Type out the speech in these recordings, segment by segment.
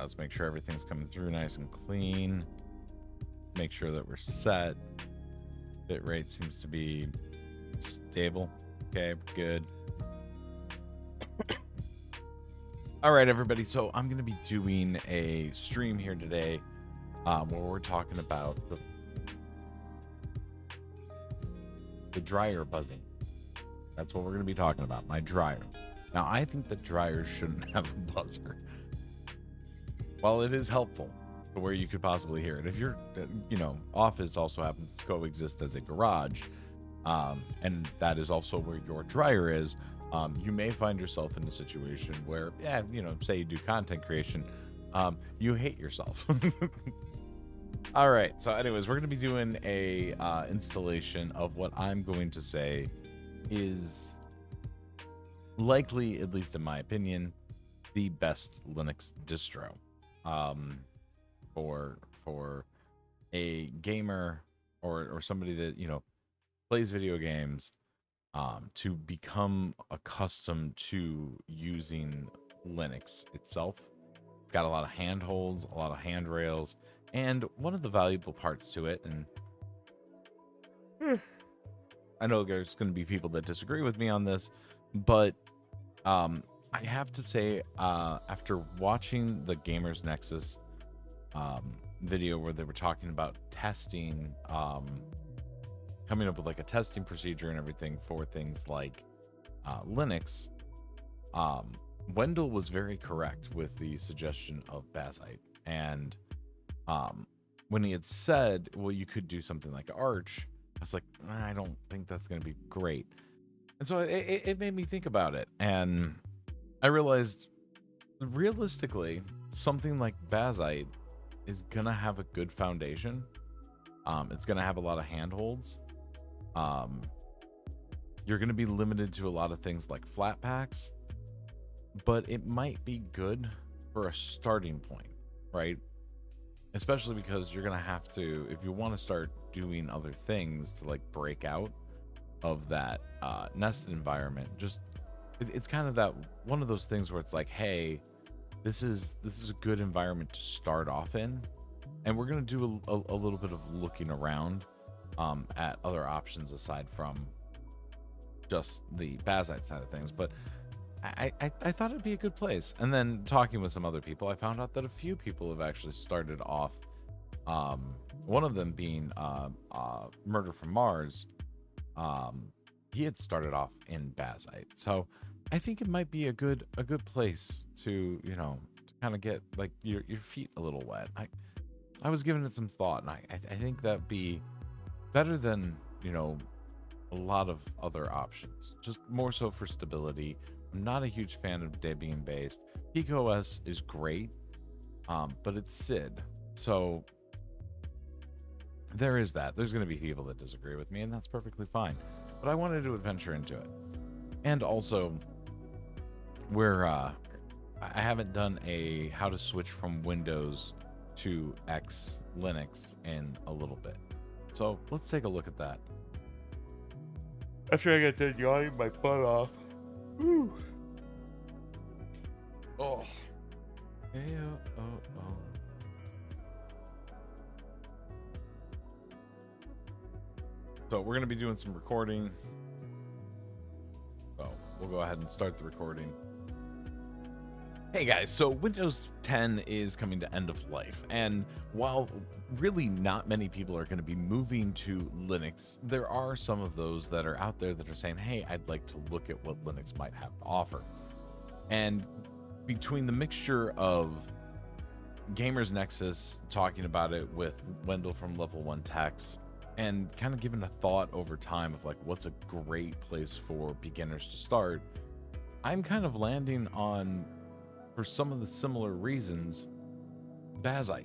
let's make sure everything's coming through nice and clean. Make sure that we're set. Bit rate seems to be stable. Okay, good. All right, everybody. So I'm going to be doing a stream here today where we're talking about the dryer buzzing. That's what we're going to be talking about, my dryer. Now, I think that dryers shouldn't have a buzzer. While it is helpful to where you could possibly hear it, if your office also happens to coexist as a garage, and that is also where your dryer is, you may find yourself in a situation where, say you do content creation, you hate yourself. All right. So anyways, we're going to be doing a installation of what I'm going to say is likely, at least in my opinion, the best Linux distro for a gamer or somebody that plays video games to become accustomed to using Linux itself. It's got a lot of handholds, a lot of handrails, and one of the valuable parts to it, and I know there's going to be people that disagree with me on this, but I have to say, after watching the Gamers Nexus video where they were talking about testing, coming up with like a testing procedure and everything for things like Linux, Wendell was very correct with the suggestion of Bazite. And when he had said, well, you could do something like Arch, I was like, I don't think that's going to be great. And so it made me think about it. And I realized, realistically, something like Bazite is going to have a good foundation. It's going to have a lot of handholds. You're going to be limited to a lot of things like flat packs, but it might be good for a starting point, right? Especially because you're going to have to, if you want to start doing other things to like break out of that nested environment, just it's kind of that one of those things where it's like, hey, this is a good environment to start off in, and we're going to do a little bit of looking around at other options aside from just the Bazite side of things. But I thought it'd be a good place. And then talking with some other people, I found out that a few people have actually started off, one of them being Murder from Mars. He had started off in Bazite. So I think it might be a good place to, to kind of get like your feet a little wet. I was giving it some thought, and I think that'd be better than, a lot of other options, just more so for stability. I'm not a huge fan of Debian based. PeakOS is great, but it's SID. So there is that. There's going to be people that disagree with me, and that's perfectly fine. But I wanted to adventure into it. And also, I haven't done a how to switch from Windows to X Linux in a little bit. So let's take a look at that. After I get done yawning my butt off. Whew. Oh. So we're going to be doing some recording. So we'll go ahead and start the recording. Hey guys, so Windows 10 is coming to end of life, and while really not many people are going to be moving to Linux, there are some of those that are out there that are saying, hey, I'd like to look at what Linux might have to offer. And between the mixture of Gamers Nexus talking about it with Wendell from Level 1 Techs, and kind of giving a thought over time of like what's a great place for beginners to start, I'm kind of landing on, for some of the similar reasons, Bazite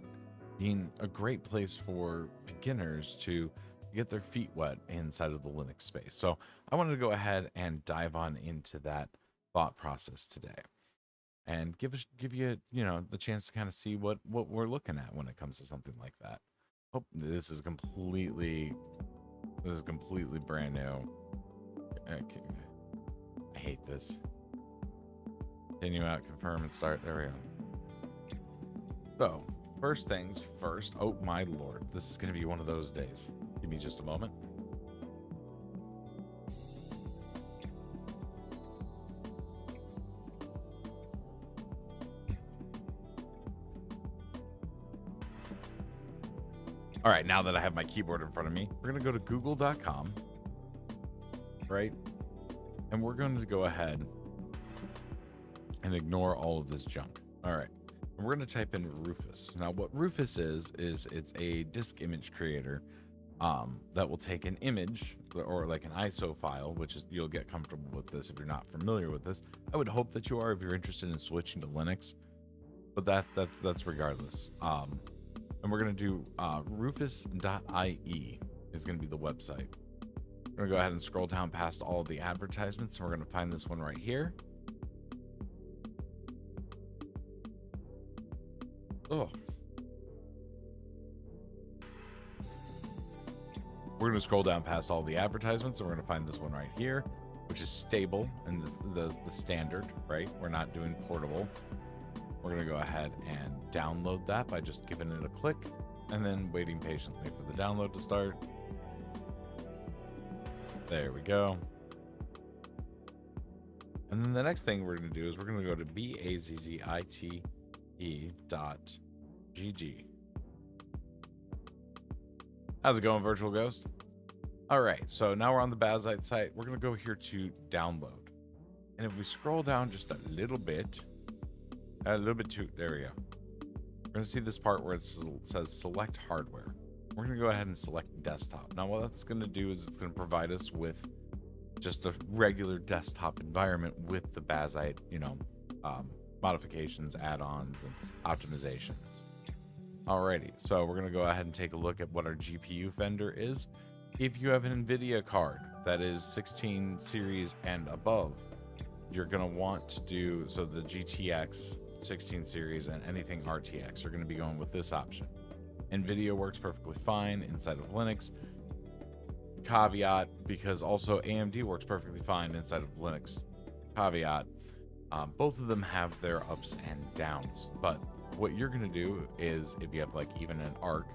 being a great place for beginners to get their feet wet inside of the Linux space. So I wanted to go ahead and dive on into that thought process today and give you the chance to kind of see what we're looking at when it comes to something like that. Hope this is completely brand new. Okay. I hate this. Continue out, confirm, and start. There we go. So, first things first. Oh my lord, this is going to be one of those days. Give me just a moment. All right, now that I have my keyboard in front of me, we're going to go to google.com, right? And we're going to go ahead and ignore all of this junk. All right. And we're going to type in Rufus. Now, what Rufus is it's a disk image creator that will take an image or like an ISO file, which is, you'll get comfortable with this if you're not familiar with this. I would hope that you are if you're interested in switching to Linux, but that's regardless. And we're going to do rufus.ie is going to be the website. We're going to go ahead and scroll down past all of the advertisements, and we're going to find this one right here. Oh. We're going to scroll down past all the advertisements, and we're going to find this one right here, which is stable and the standard, right? We're not doing portable. We're going to go ahead and download that by just giving it a click and then waiting patiently for the download to start. There we go. And then the next thing we're going to do is we're going to go to bazzite.gg. How's it going, Virtual Ghost? All right, so now we're on the Bazzite site. We're going to go here to download. And if we scroll down just a little bit there we go. We're going to see this part where it says select hardware. We're going to go ahead and select desktop. Now, what that's going to do is it's going to provide us with just a regular desktop environment with the Bazzite, modifications, add-ons, and optimizations. Alrighty, so we're going to go ahead and take a look at what our GPU vendor is. If you have an NVIDIA card that is 16 series and above, you're going to want to do, so the GTX 16 series and anything RTX are going to be going with this option. NVIDIA works perfectly fine inside of Linux. Caveat, because also AMD works perfectly fine inside of Linux. Caveat, both of them have their ups and downs, but what you're going to do is if you have like even an ARC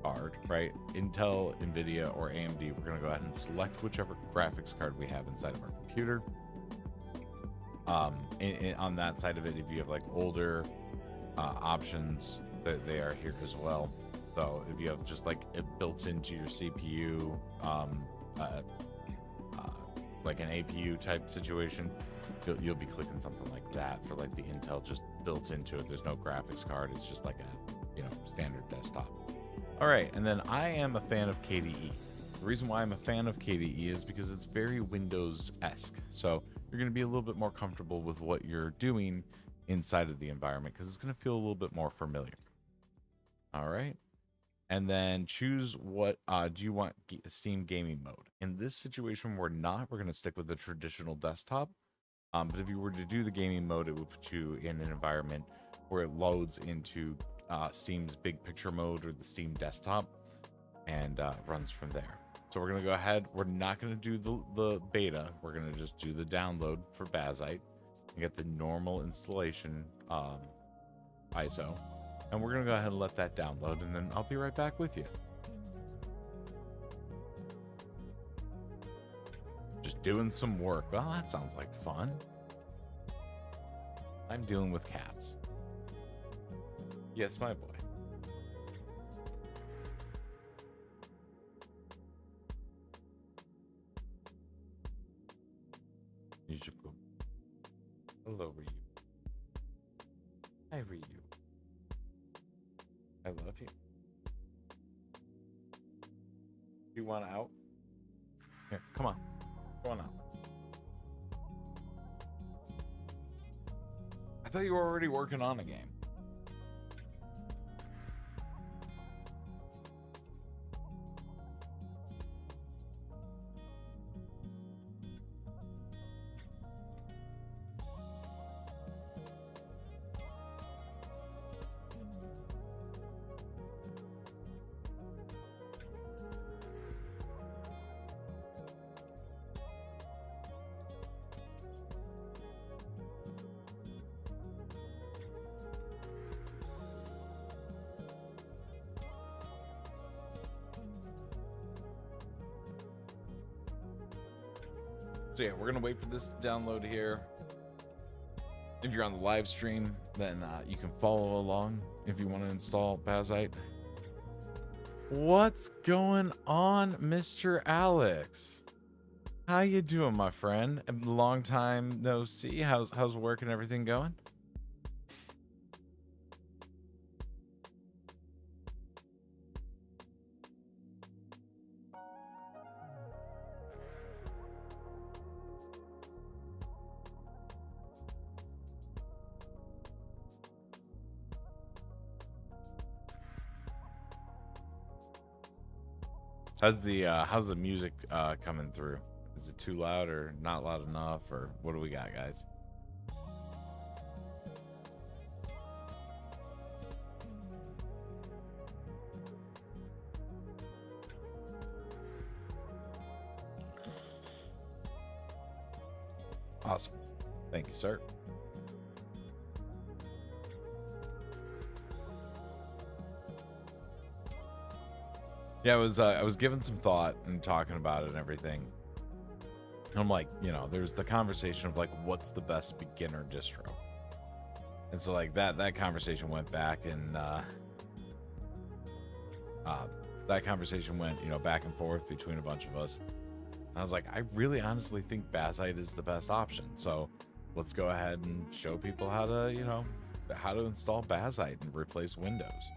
card, right? Intel, NVIDIA, or AMD, we're going to go ahead and select whichever graphics card we have inside of our computer. On that side of it, if you have like older options, that they are here as well. So if you have just like it built into your CPU, like an APU type situation, you'll be clicking something like that for like the Intel just built into it. There's no graphics card. It's just like a standard desktop. All right, and then I am a fan of KDE. The reason why I'm a fan of KDE is because it's very Windows-esque. So you're going to be a little bit more comfortable with what you're doing inside of the environment because it's going to feel a little bit more familiar. All right. And then choose what do you want Steam gaming mode. In this situation, we're going to stick with the traditional desktop. But if you were to do the gaming mode, it would put you in an environment where it loads into Steam's big picture mode or the Steam desktop and runs from there. So we're going to go ahead. We're not going to do the beta. We're going to just do the download for Bazzite and get the normal installation ISO. And we're going to go ahead and let that download, and then I'll be right back with you. Just doing some work. Well, that sounds like fun. I'm dealing with cats. Yes, my boy. You should go. Hello, Ryu. Hi, Ryu. I love you. You want out? Here, come on. Go on out. I thought you were already working on a game. So yeah, we're gonna wait for this to download here. If you're on the live stream, then you can follow along if you want to install Bazite. What's going on, Mr. Alex? How you doing, my friend? A long time no see. How's work and everything going? How's the music coming through? Is it too loud or not loud enough, or what do we got, guys? Awesome. Thank you, sir. Yeah, I was giving some thought and talking about it and everything. And I'm like, you know, there's the conversation of like, what's the best beginner distro? And so like that conversation went back and that conversation went, you know, back and forth between a bunch of us. And I was like, I really honestly think Bazite is the best option. So let's go ahead and show people how to, you know, how to install Bazite and replace Windows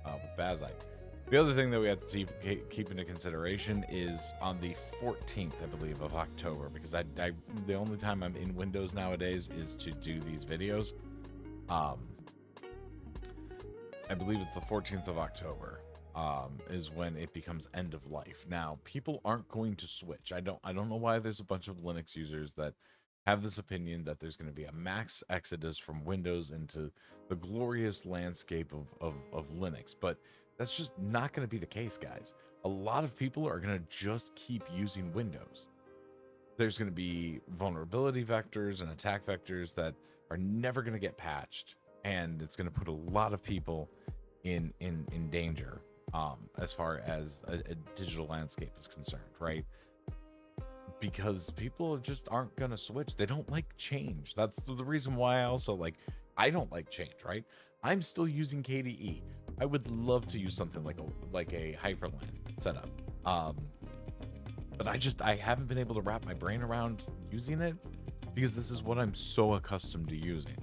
with Bazite. The other thing that we have to keep into consideration is on the 14th, I believe, of October, because the only time I'm in Windows nowadays is to do these videos. I believe it's the 14th of October is when it becomes end of life. Now, people aren't going to switch. I don't know why there's a bunch of Linux users that have this opinion that there's going to be a max exodus from Windows into the glorious landscape of Linux, but that's just not going to be the case, guys. A lot of people are going to just keep using Windows. There's going to be vulnerability vectors and attack vectors that are never going to get patched, and it's going to put a lot of people in danger as far as a digital landscape is concerned, right? Because people just aren't going to switch. They don't like change. That's the reason why I don't like change, right? I'm still using KDE. I would love to use something like a Hyperland setup. But I haven't been able to wrap my brain around using it because this is what I'm so accustomed to using,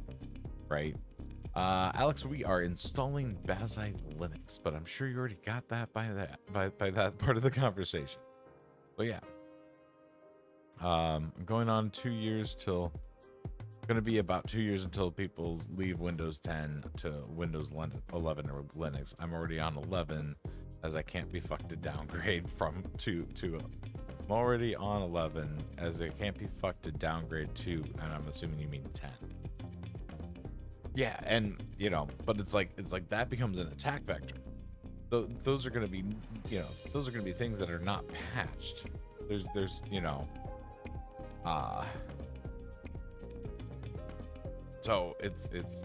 right? Alex, we are installing Bazite Linux, but I'm sure you already got that by that part of the conversation. But yeah. Going on 2 years till going to be about 2 years until people leave Windows 10 to Windows 11 or Linux. I'm already on 11 as I can't be fucked to downgrade from to I'm already on 11 as I can't be fucked to downgrade to, and I'm assuming you mean 10. Yeah, and you know, but it's like that becomes an attack vector. Those are going to be, you know, those are going to be things that are not patched. There's you know, so it's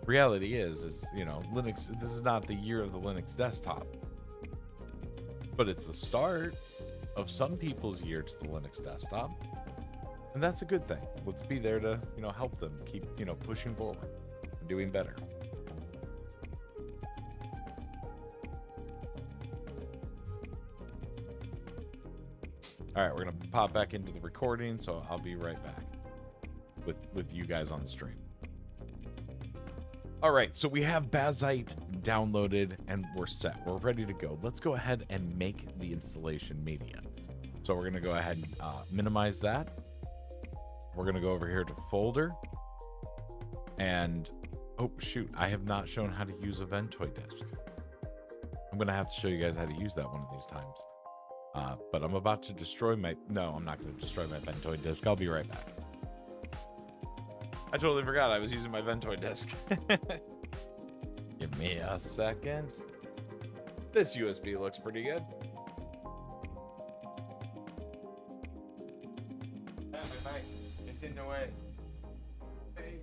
reality is you know, Linux, this is not the year of the Linux desktop, but it's the start of some people's year to the Linux desktop, and that's a good thing. Let's be there to, you know, help them keep, you know, pushing forward and doing better. All right, we're gonna pop back into the recording, so I'll be right back with you guys on the stream. All right, so we have Bazite downloaded and we're set. We're ready to go. Let's go ahead and make the installation media. So we're gonna go ahead and minimize that. We're gonna go over here to folder, and oh shoot, I have not shown how to use a Ventoy disk. I'm gonna have to show you guys how to use that one of these times. But I'm about to destroy my... No, I'm not going to destroy my Ventoy disk. I'll be right back. I totally forgot I was using my Ventoy disk. Give me a second. This USB looks pretty good. It's in the way. Hey.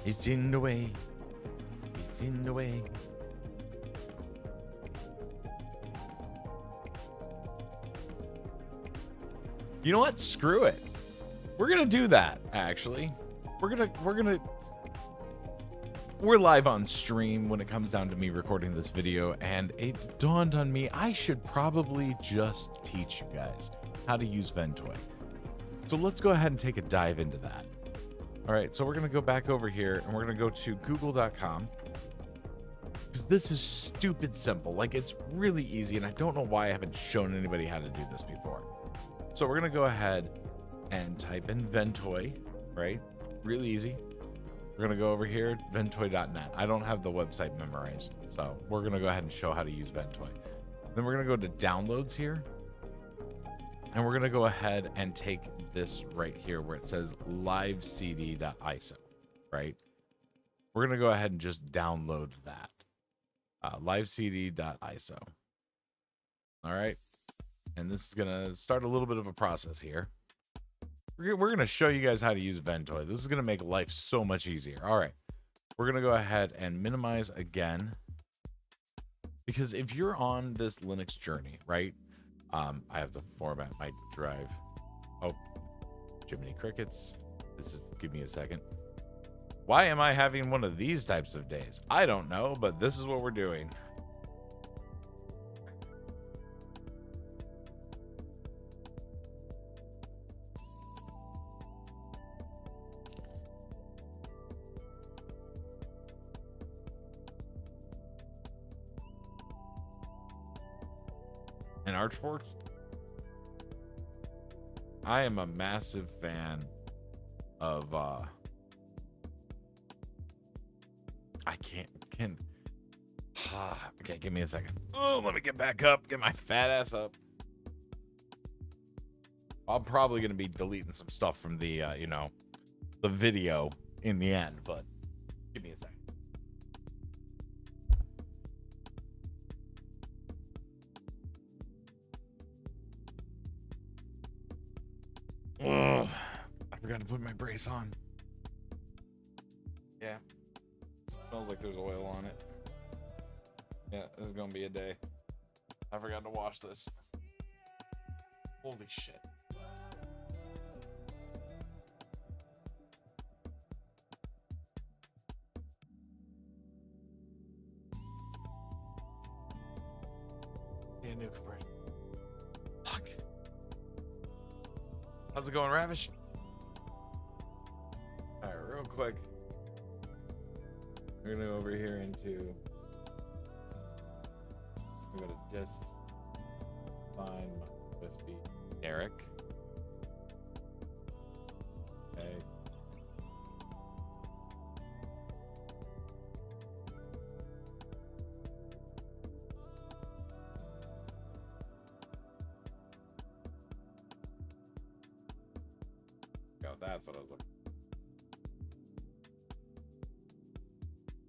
It's in the way. It's in the way. You know what? Screw it. We're gonna do that, actually. We're live on stream when it comes down to me recording this video, and it dawned on me I should probably just teach you guys how to use Ventoy. So let's go ahead and take a dive into that. All right, so we're gonna go back over here and we're gonna go to google.com, because this is stupid simple. Like, it's really easy, and I don't know why I haven't shown anybody how to do this before. So we're gonna go ahead and type in Ventoy, right? Really easy. We're gonna go over here, ventoy.net. I don't have the website memorized, so we're gonna go ahead and show how to use Ventoy. Then we're gonna go to downloads here, and we're gonna go ahead and take this right here where it says livecd.iso, right? We're gonna go ahead and just download that, livecd.iso. All right, and this is gonna start a little bit of a process here. We're going to show you guys how to use Ventoy. This is going to make life so much easier. All right. We're going to go ahead and minimize again. Because if you're on this Linux journey, right? I have to format my drive. Oh, Jiminy Crickets. Give me a second. Why am I having one of these types of days? I don't know, but this is what we're doing. And Archforks, I am a massive fan of okay, give me a second. Oh, let me get back up, get my fat ass up. I'm probably gonna be deleting some stuff from the the video in the end, but give me a second. Ugh, I forgot to put my brace on. Yeah. Smells like there's oil on it. Yeah, this is gonna be a day. I forgot to wash this. Holy shit. Need a new compression. Fuck. How's it going, Ravish? All right, real quick. We're gonna go over here into. We gotta just find my USB. Eric. Okay. That's what I was looking for.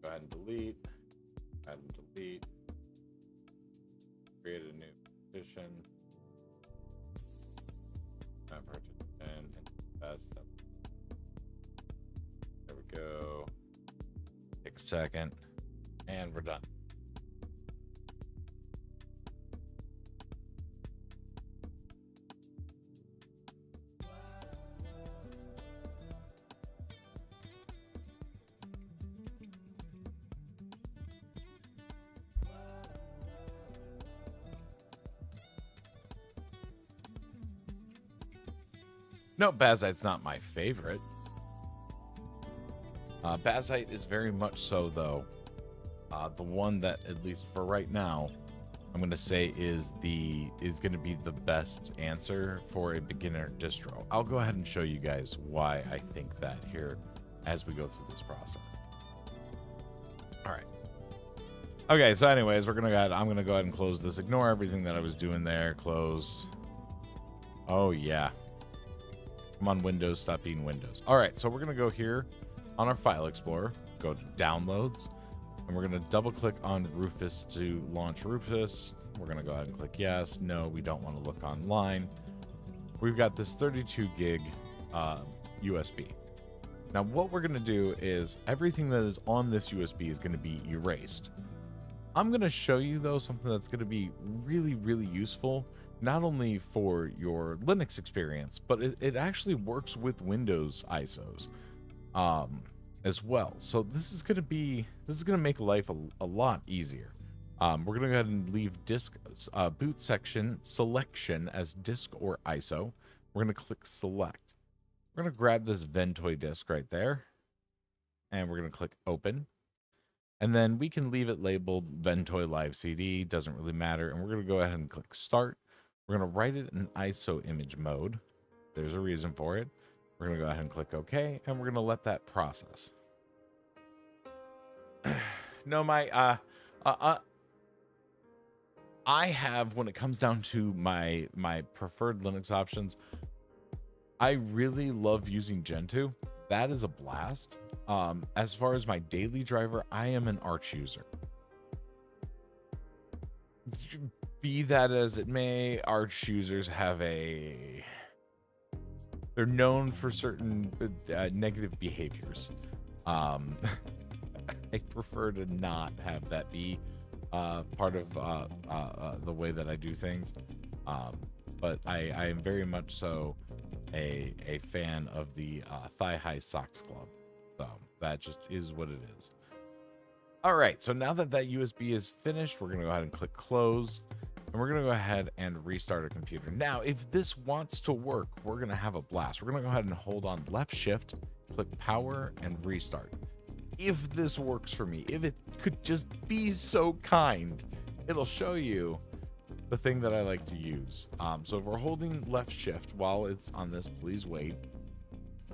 Go ahead and delete. Add and delete. Create a new position. And that's them. There we go. Take a second. And we're done. No, Bazite's not my favorite. Bazite is very much so, though. The one that, at least for right now, I'm going to say is going to be the best answer for a beginner distro. I'll go ahead and show you guys why I think that here as we go through this process. All right. Okay, so anyways, I'm going to go ahead and close this. Ignore everything that I was doing there. Close. Oh, yeah. Come on, Windows, stop being Windows. All right, so we're going to go here on our File Explorer, go to Downloads, and we're going to double click on Rufus to launch Rufus. We're going to go ahead and click yes. No, we don't want to look online. We've got this 32 gig USB. Now, what we're going to do is everything that is on this USB is going to be erased. I'm going to show you, though, something that's going to be really, really useful, not only for your Linux experience, but it actually works with Windows ISOs as well. So this is going to make life a lot easier. We're going to go ahead and leave disk boot section selection as disk or ISO. We're going to click select. We're going to grab this Ventoy disk right there, and we're going to click open. And then we can leave it labeled Ventoy Live CD, doesn't really matter. And we're going to go ahead and click start. We're going to write it in ISO image mode. There's a reason for it. We're going to go ahead and click OK, and we're going to let that process. No, I have, when it comes down to my preferred Linux options, I really love using Gentoo. That is a blast. As far as my daily driver, I am an Arch user. Be that as it may, Arch users have they're known for certain negative behaviors. I prefer to not have that be part of the way that I do things. But I am very much so a fan of the Thigh High Socks Club. So that just is what it is. All right, so now that USB is finished, we're going to go ahead and click close, and we're going to go ahead and restart our computer. Now, if this wants to work, we're going to have a blast. We're going to go ahead and hold on left shift, click power, and restart. If this works for me, if it could just be so kind, it'll show you the thing that I like to use. So if we're holding left shift while it's on this, please wait.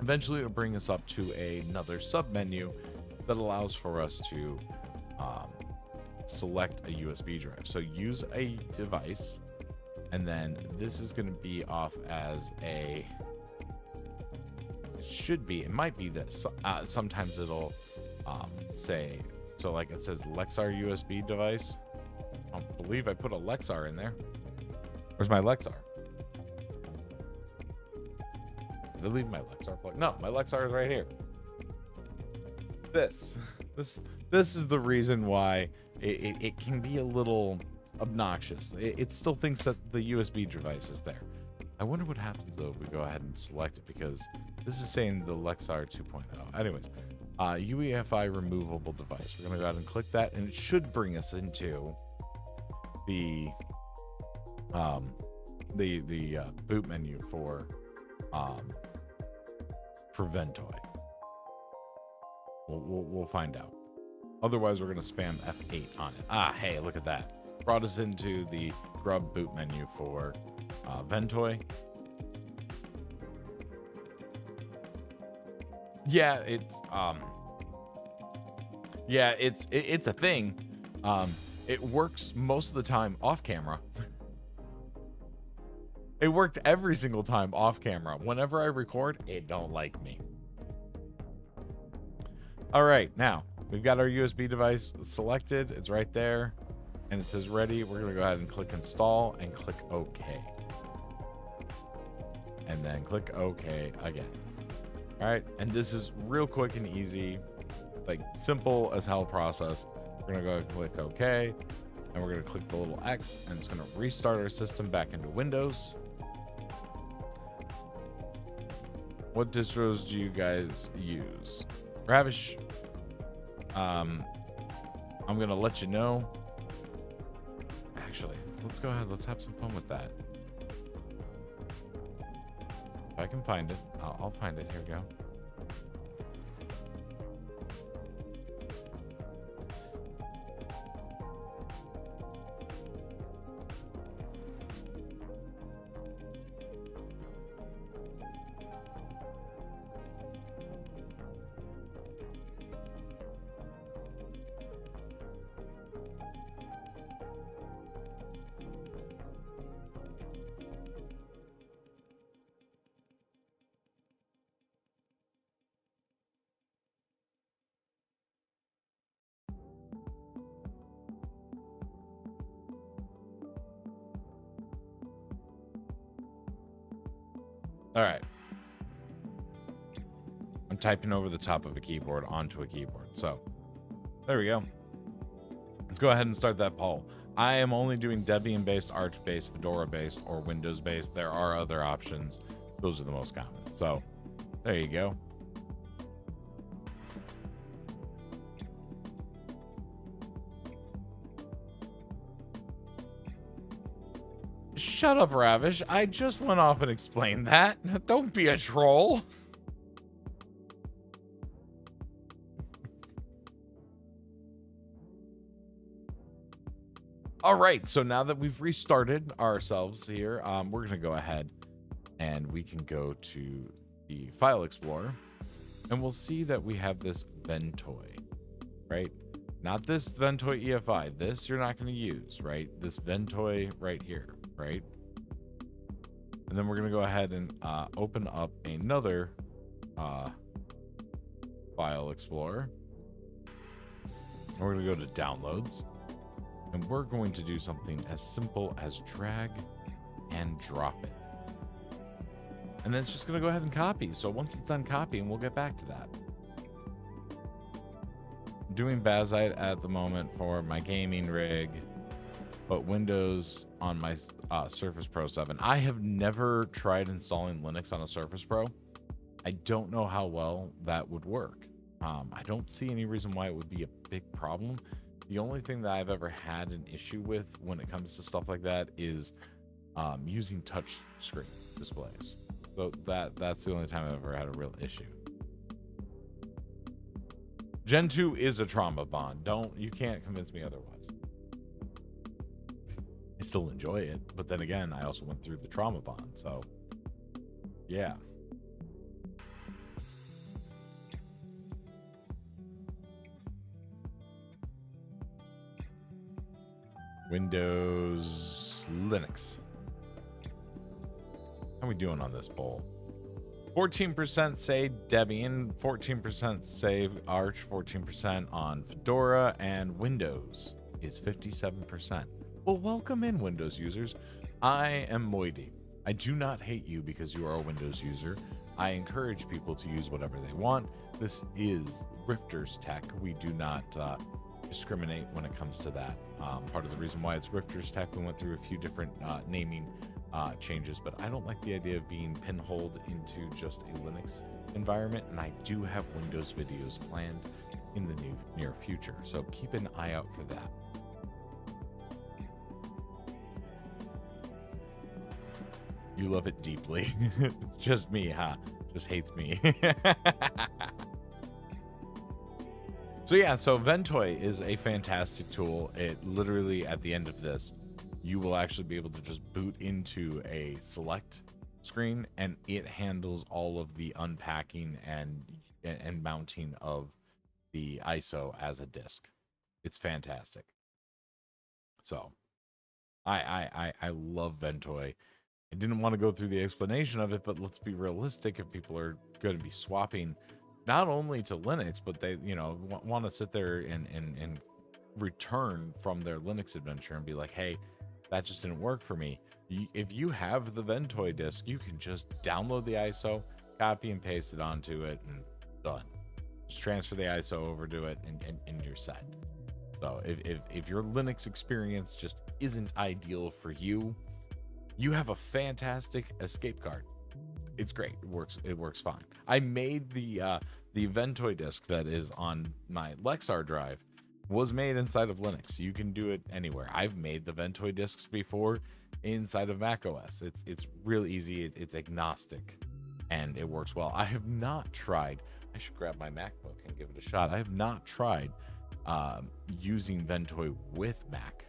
Eventually it'll bring us up to another sub menu that allows for us to select a USB drive. So use a device, and then this is going to be off as it should be, it might be this. Sometimes it'll say, so like it says Lexar USB device. I don't believe I put a Lexar in there. Where's my Lexar? Did I leave my Lexar plug? No, my Lexar is right here. This is the reason why it can be a little obnoxious. It still thinks that the USB device is there. I wonder what happens though if we go ahead and select it, because this is saying the Lexar 2.0. Anyways, UEFI removable device. We're gonna go ahead and click that, and it should bring us into the boot menu for Ventoy. We'll find out. Otherwise, we're gonna spam F8 on it. Hey, look at that. Brought us into the grub boot menu for Ventoy. Yeah, it's a thing. It works most of the time off camera. It worked every single time off camera. Whenever I record, it don't like me. All right, now we've got our USB device selected. It's right there, and it says ready. We're gonna go ahead and click install and click OK. And then click OK again. All right, and this is real quick and easy, like simple as hell process. We're gonna go ahead and click OK, and we're gonna click the little X, and it's gonna restart our system back into Windows. What distros do you guys use? Ravish, I'm gonna let you know. Actually, let's go ahead, let's have some fun with that. If I can find it, I'll find it. Here we go. All right. I'm typing over the top of a keyboard onto a keyboard. So there we go. Let's go ahead and start that poll. I am only doing Debian-based, Arch-based, Fedora-based, or Windows-based. There are other options. Those are the most common. So there you go. Shut up, Ravish. I just went off and explained that. Don't be a troll. All right, so now that we've restarted ourselves here, we're going to go ahead and we can go to the File Explorer, and we'll see that we have this Ventoy, right? Not this Ventoy EFI. This you're not going to use, right? This Ventoy right here, right? And then we're going to go ahead and open up another File Explorer. And we're going to go to Downloads. And we're going to do something as simple as drag and drop it. And then it's just going to go ahead and copy. So once it's done copying, we'll get back to that. I'm doing Bazite at the moment for my gaming rig, but Windows on my Surface Pro 7. I have never tried installing Linux on a Surface Pro. I don't know how well that would work. I don't see any reason why it would be a big problem. The only thing that I've ever had an issue with when it comes to stuff like that is using touch screen displays. So that's the only time I've ever had a real issue. Gen 2 is a trauma bond. You can't convince me otherwise. I still enjoy it, but then again, I also went through the trauma bond. So yeah. Windows, Linux. How are we doing on this poll? 14% say Debian, 14% say Arch, 14% on Fedora, and Windows is 57%. Well, welcome in, Windows users. I am Moidy. I do not hate you because you are a Windows user. I encourage people to use whatever they want. This is Rifter's Tech. We do not discriminate when it comes to that. Part of the reason why it's Rifter's Tech, we went through a few different naming changes, but I don't like the idea of being pinholed into just a Linux environment, and I do have Windows videos planned in the near future, so keep an eye out for that. You love it deeply. Just me, huh? Just hates me. So yeah, so Ventoy is a fantastic tool. It literally, at the end of this, you will actually be able to just boot into a select screen, and it handles all of the unpacking and mounting of the ISO as a disk. It's fantastic. So I love Ventoy. I didn't want to go through the explanation of it, but let's be realistic. If people are going to be swapping not only to Linux, but they, want to sit there and return from their Linux adventure and be like, hey, that just didn't work for me. If you have the Ventoy disk, you can just download the ISO, copy and paste it onto it, and done. Just transfer the ISO over to it, and you're set. So if your Linux experience just isn't ideal for you, you have a fantastic escape card. It's great. It works fine. I made the Ventoy disk that is on my Lexar drive was made inside of Linux. You can do it anywhere. I've made the Ventoy disks before inside of macOS. It's real easy. It's agnostic, and it works well. I have not tried. I should grab my MacBook and give it a shot. I have not tried using Ventoy with Mac.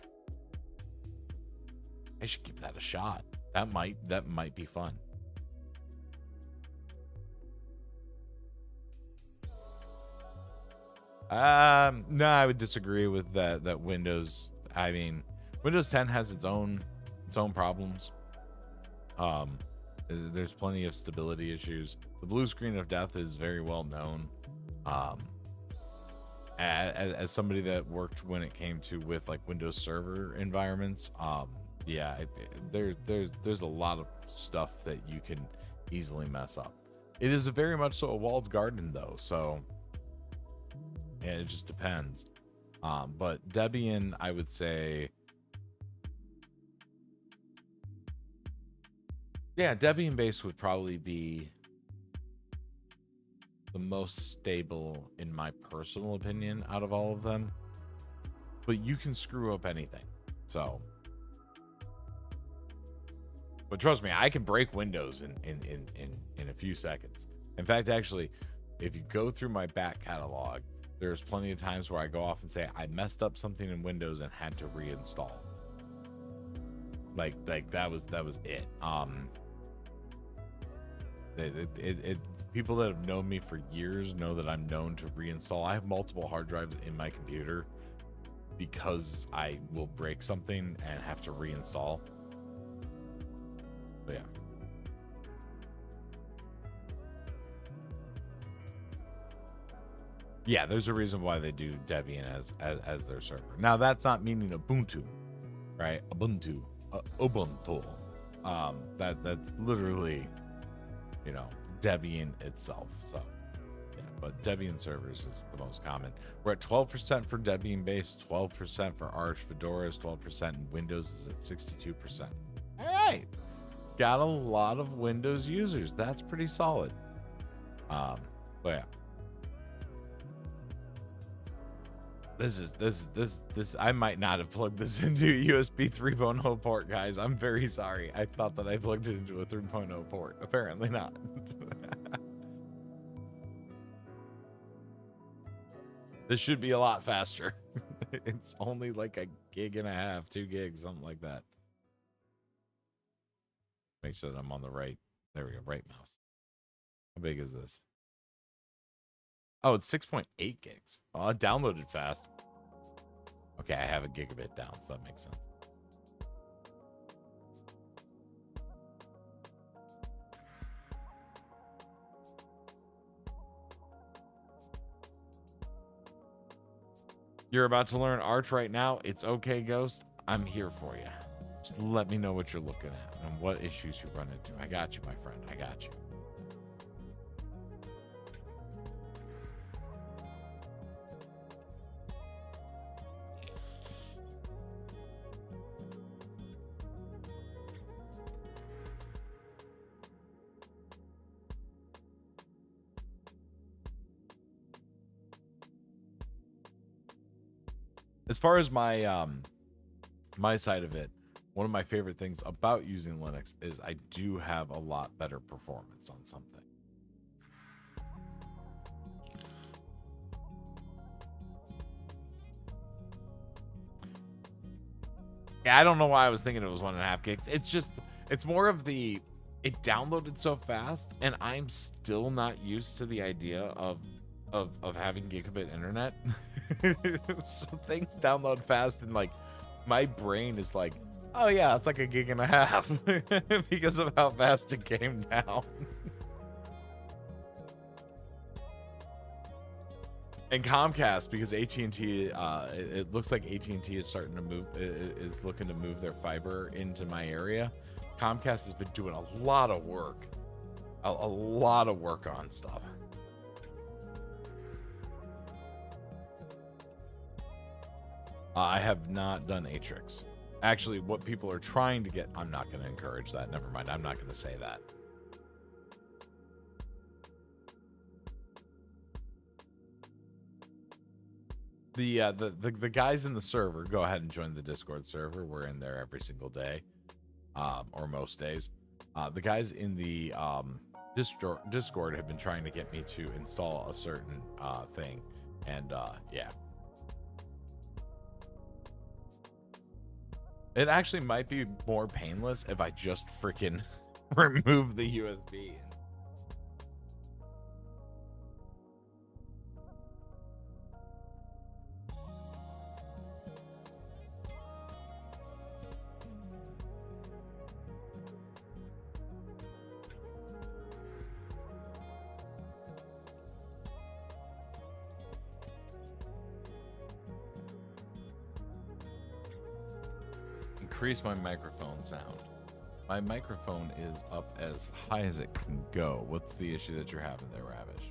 I should give that a shot. That might be fun. No, I would disagree with that Windows. I mean, Windows 10 has its own problems. There's plenty of stability issues. The blue screen of death is very well known. As somebody that worked when it came to with like Windows Server environments, yeah, there's a lot of stuff that you can easily mess up. It is very much so a walled garden, though. So, yeah, it just depends. But Debian, I would say, yeah, Debian base would probably be the most stable, in my personal opinion, out of all of them. But you can screw up anything. So, but trust me, I can break Windows in a few seconds. In fact, actually, if you go through my back catalog, there's plenty of times where I go off and say I messed up something in Windows and had to reinstall. Like that was it. People that have known me for years know that I'm known to reinstall. I have multiple hard drives in my computer because I will break something and have to reinstall. But yeah. Yeah, there's a reason why they do Debian as their server. Now, that's not meaning Ubuntu, right? Ubuntu. That's literally, Debian itself. So, yeah, but Debian servers is the most common. We're at 12% for Debian base, 12% for Arch, Fedora is 12%, and Windows is at 62%. All right, got a lot of Windows users. That's pretty solid. But yeah. This I might not have plugged this into a USB 3.0 port, guys. I'm very sorry. I thought that I plugged it into a 3.0 port. Apparently not. This should be a lot faster. It's only like a gig and a half, 2 gigs, something like that. Make sure that I'm on the right. There we go. Right mouse. How big is this? Oh, it's 6.8 gigs. Oh, I downloaded fast. Okay, I have a gigabit down, so that makes sense. You're about to learn Arch right now. It's okay, Ghost. I'm here for you. Just let me know what you're looking at and what issues you run into. I got you, my friend. I got you. As far as my my side of it, one of my favorite things about using Linux is I do have a lot better performance on something. Yeah, I don't know why I was thinking it was 1.5 gigs. It's more of it downloaded so fast, and I'm still not used to the idea of having gigabit internet. So things download fast, and like my brain is like, oh yeah, it's like a gig and a half because of how fast it came down. And Comcast, because AT&T, it looks like AT&T is starting to is looking to move their fiber into my area. Comcast has been doing a lot of work, a lot of work on stuff. I have not done Atrix. Actually, what people are trying to get, I'm not going to encourage that. Never mind. I'm not going to say that. The guys in the server, go ahead and join the Discord server. We're in there every single day, or most days. The guys in the Discord have been trying to get me to install a certain thing, and yeah. It actually might be more painless if I just freaking remove the USB. Increase my microphone sound. My microphone is up as high as it can go. What's the issue that you're having there, Ravish?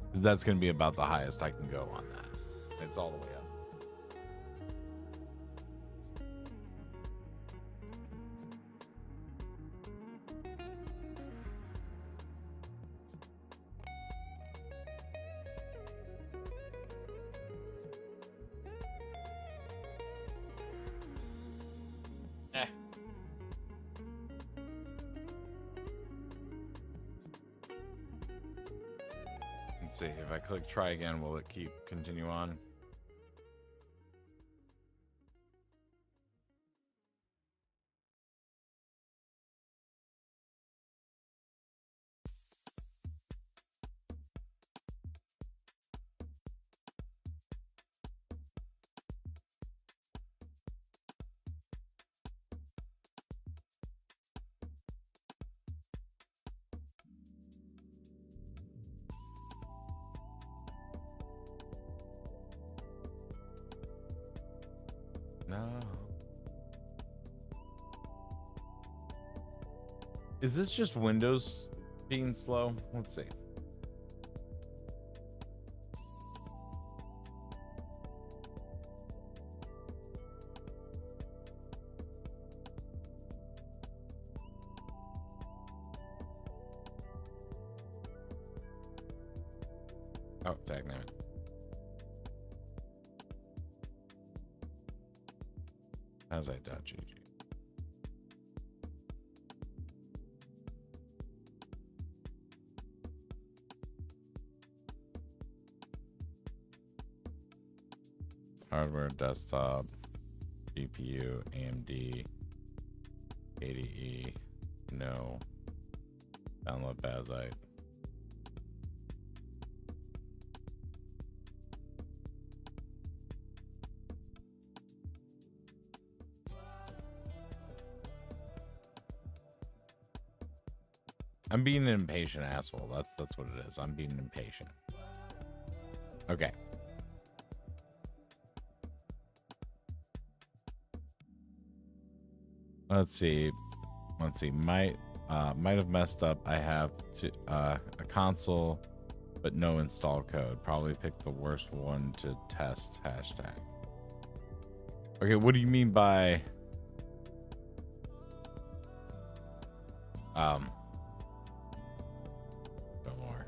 Because that's going to be about the highest I can go on that. It's all the way up. Let's see, if I click try again, will it continue on? No. Is this just Windows being slow? Let's see. Oh, dagnabbit. How's that .gg? Hardware, desktop, GPU, AMD, ADE, no. Download Bazite. I'm being an impatient asshole. That's what it is. I'm being impatient. Okay. Let's see. Might have messed up. I have a console, but no install code. Probably picked the worst one to test. Hashtag. Okay, what do you mean by no more.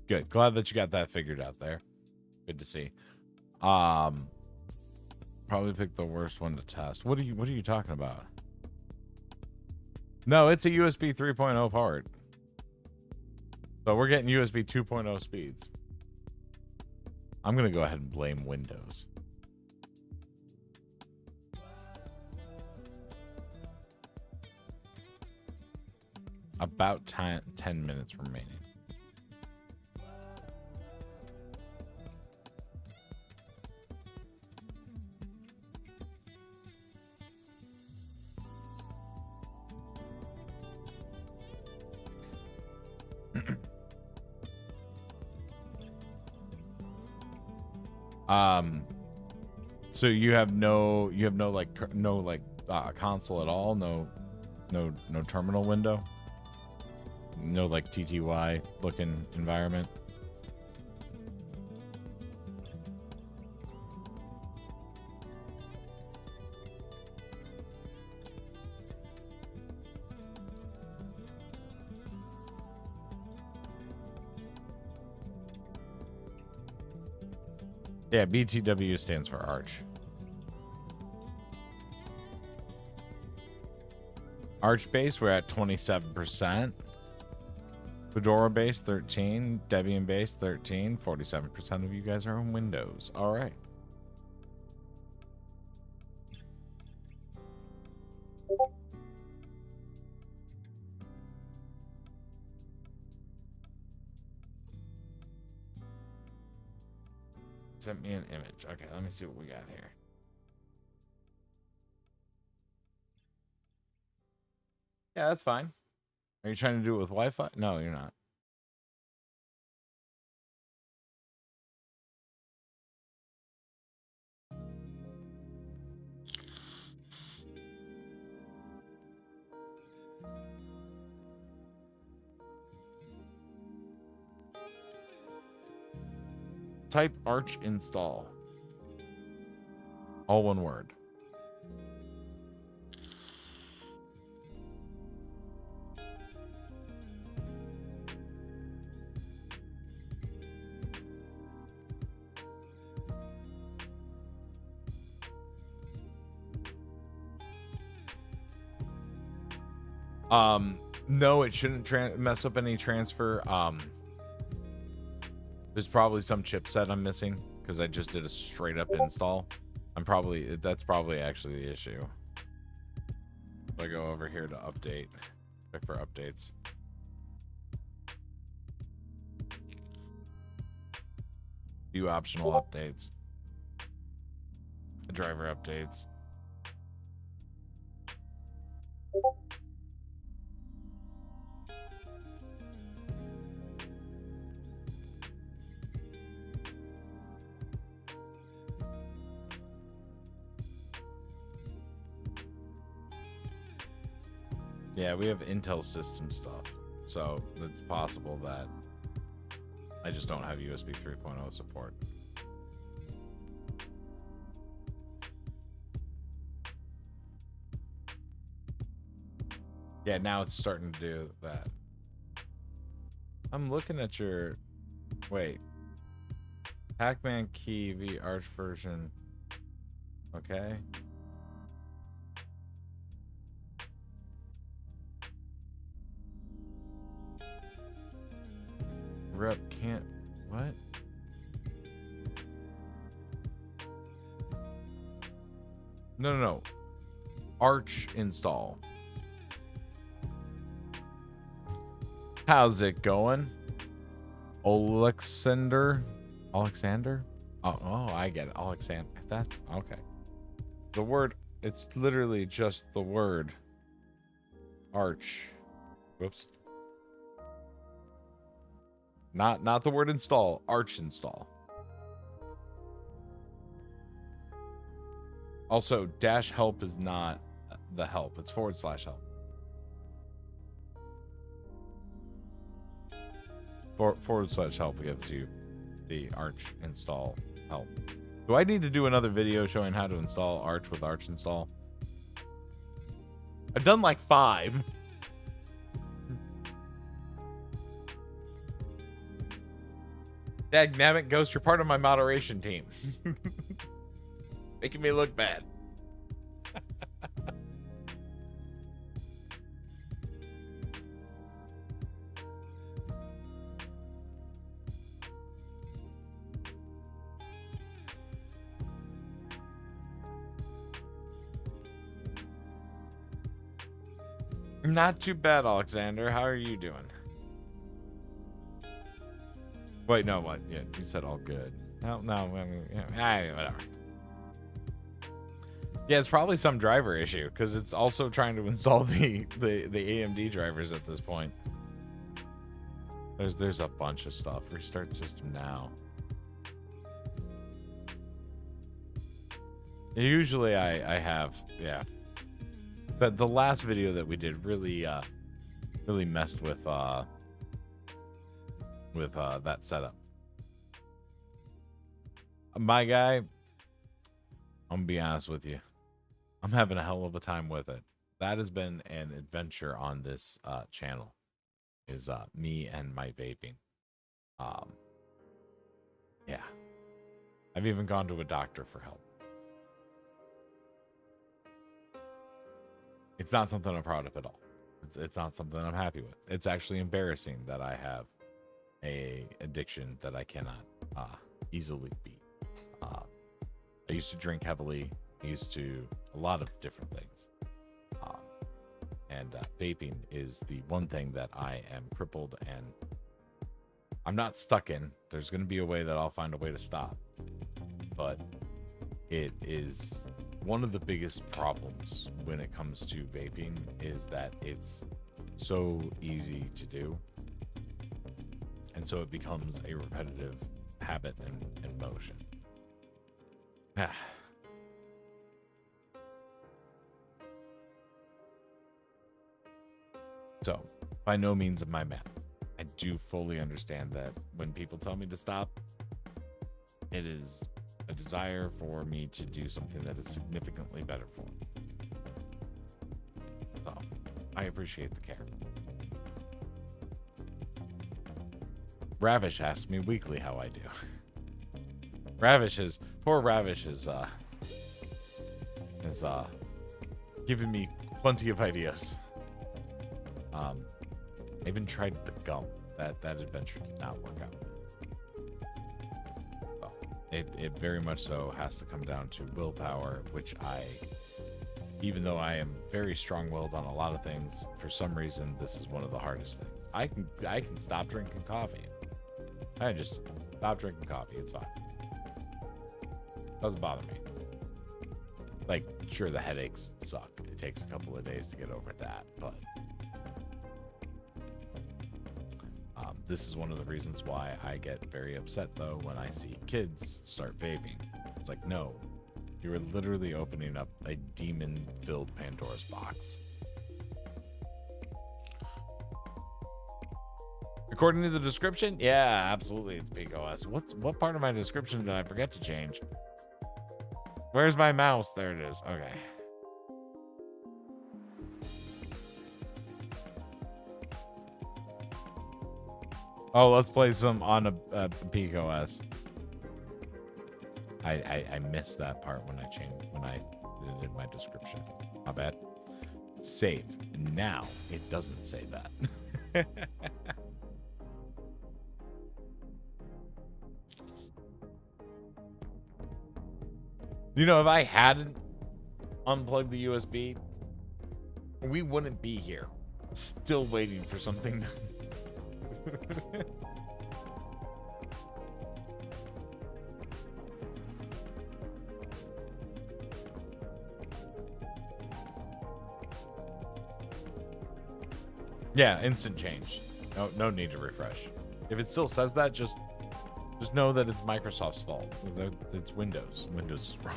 Good. Glad that you got that figured out there. Good to see. Probably picked the worst one to test. What are you talking about? No, it's a USB 3.0 part. So we're getting USB 2.0 speeds. I'm going to go ahead and blame Windows. About 10 minutes remaining. So you have no console at all, no terminal window, no like TTY looking environment. Yeah, BTW stands for Arch. Arch base, we're at 27%. Fedora base, 13. Debian base, 13. 47% of you guys are on Windows. All right. sent me an image. Okay, let me see what we got here. Yeah, that's fine. Are you trying to do it with Wi-Fi? No, you're not. Type Arch install. All one word. No, it shouldn't mess up any transfer. There's probably some chipset I'm missing because I just did a straight up install. That's probably actually the issue. If I go over here to update, check for updates. View optional updates. Driver updates. Yeah, we have Intel system stuff, so it's possible that I just don't have USB 3.0 support. Yeah, now it's starting to do that. I'm looking at your... Wait. Pac-Man Key v Arch version. Okay. Rep can't... What? No. Arch install. How's it going? Alexander? Oh, I get it. Alexander. That's okay. The word, it's literally just the word Arch. Whoops. Not the word install, Arch install. Also, -help is not the help. It's /help. /help gives you the Arch install help. Do I need to do another video showing how to install Arch with Arch install? I've done like 5. Dagnabbit Ghost, you're part of my moderation team. Making me look bad. Not too bad, Alexander. How are you doing? Wait, no, what? Yeah, you said all good. No, I mean, whatever. Yeah, it's probably some driver issue because it's also trying to install the AMD drivers at this point. There's a bunch of stuff. Restart system now. Usually I have, yeah. But the last video that we did really messed with that setup. My guy, I'm gonna be honest with you. I'm having a hell of a time with it. That has been an adventure on this channel. Is me and my vaping. Yeah. I've even gone to a doctor for help. It's not something I'm proud of at all. It's not something I'm happy with. It's actually embarrassing that I have a addiction that I cannot easily beat. I used to drink heavily. I used to a lot of different things. And vaping is the one thing that I am crippled and I'm not stuck in. There's going to be a way that I'll find a way to stop. but it is one of the biggest problems when it comes to vaping is that it's so easy to do. And so it becomes a repetitive habit and motion. So, by no means am I mad. I do fully understand that when people tell me to stop, it is a desire for me to do something that is significantly better for me. So, I appreciate the care. Ravish asks me weekly how I do. Poor Ravish is giving me plenty of ideas. I even tried the gum. That adventure did not work out. Well, it very much so has to come down to willpower, which even though I am very strong-willed on a lot of things, for some reason this is one of the hardest things. I can stop drinking coffee. I just stop drinking coffee. It's fine. Doesn't bother me. Like, sure, the headaches suck. It takes a couple of days to get over that, but this is one of the reasons why I get very upset, though, when I see kids start vaping. It's like, no, you are literally opening up a demon-filled Pandora's box. According to the description, yeah, absolutely, it's PCOS. What part of my description did I forget to change? Where's my mouse? There it is. Okay. Oh, let's play some on a PCOS. I missed that part when I did my description. My bad. Save. Now it doesn't say that. You know, if I hadn't unplugged the USB, we wouldn't be here, still waiting for something. Yeah, instant change. No need to refresh. If it still says that, just know that it's Microsoft's fault. It's Windows. Windows is wrong.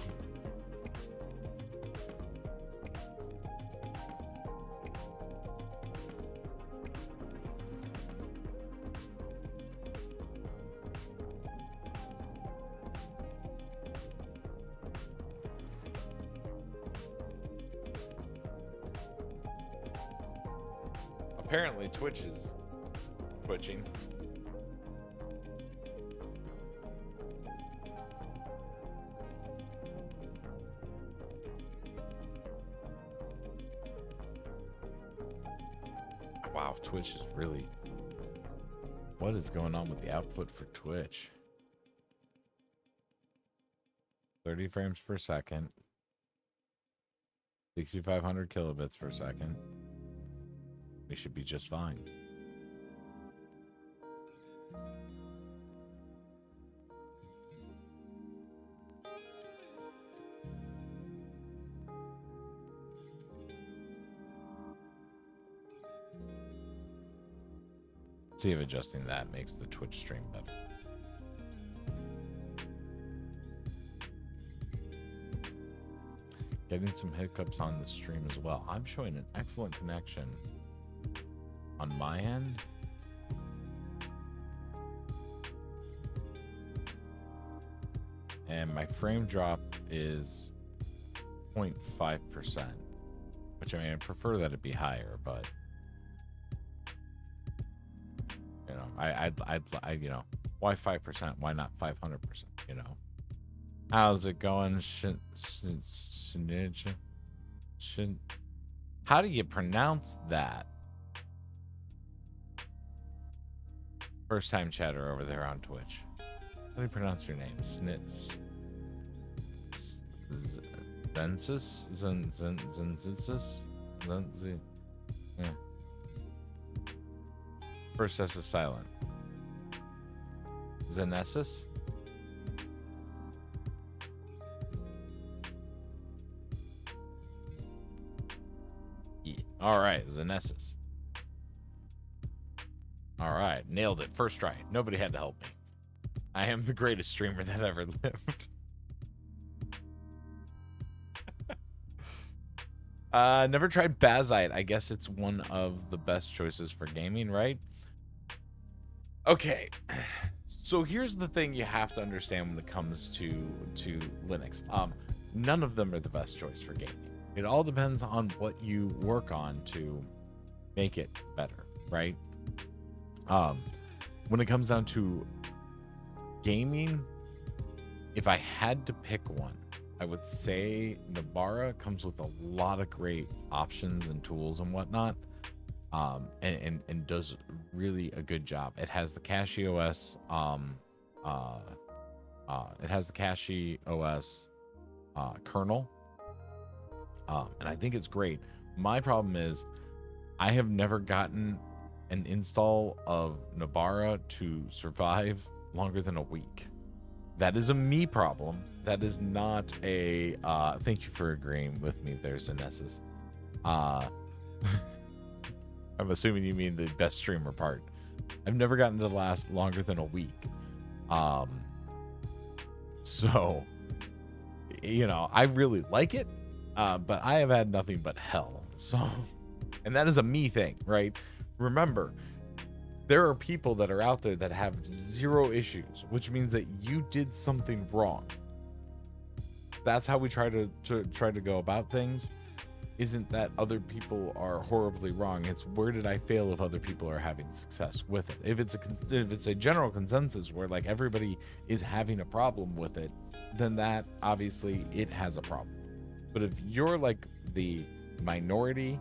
Apparently, Twitch is twitching. Wow, Twitch is really... What is going on with the output for Twitch? 30 frames per second. 6,500 kilobits per second. We should be just fine. See if adjusting that makes the Twitch stream better. Getting some hiccups on the stream as well. I'm showing an excellent connection on my end. And my frame drop is 0.5%, which I mean, I prefer that it be higher, but you know, I you know, why 5%? Why not 500%? You know, how's it going? How do you pronounce that? First time chatter over there on Twitch. How do you pronounce your name? Snitz. Zensis? Zensis? Yeah. First S is silent. Zenesis? All right, Zenesis. All right, nailed it. First try. Nobody had to help me. I am the greatest streamer that ever lived. Never tried Bazite. I guess it's one of the best choices for gaming, right? Okay. So here's the thing you have to understand when it comes to Linux. None of them are the best choice for gaming. It all depends on what you work on to make it better, right? When it comes down to gaming, if I had to pick one, I would say Nabara comes with a lot of great options and tools and whatnot, and does really a good job. It has the Cache OS, kernel, and I think it's great. My problem is I have never gotten an install of Nabara to survive longer than a week. That is a me problem. That is not a thank you for agreeing with me there, Zenesis. I'm assuming you mean the best streamer part. I've never gotten to last longer than a week. So you know, I really like it, but I have had nothing but hell. So, and that is a me thing, right? Remember, there are people that are out there that have 0 issues, which means that you did something wrong. That's how we try to go about things. Isn't that other people are horribly wrong? It's where did I fail if other people are having success with it? If it's a general consensus where like everybody is having a problem with it, then that obviously it has a problem. But if you're like the minority,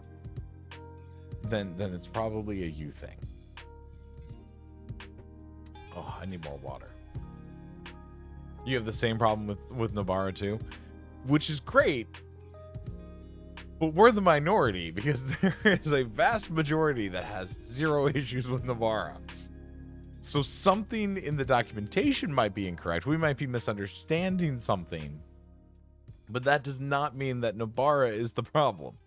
then it's probably a you thing. Oh, I need more water. You have the same problem with Nabara too, which is great. But we're the minority because there is a vast majority that has 0 issues with Nabara. So something in the documentation might be incorrect. We might be misunderstanding something. But that does not mean that Nabara is the problem.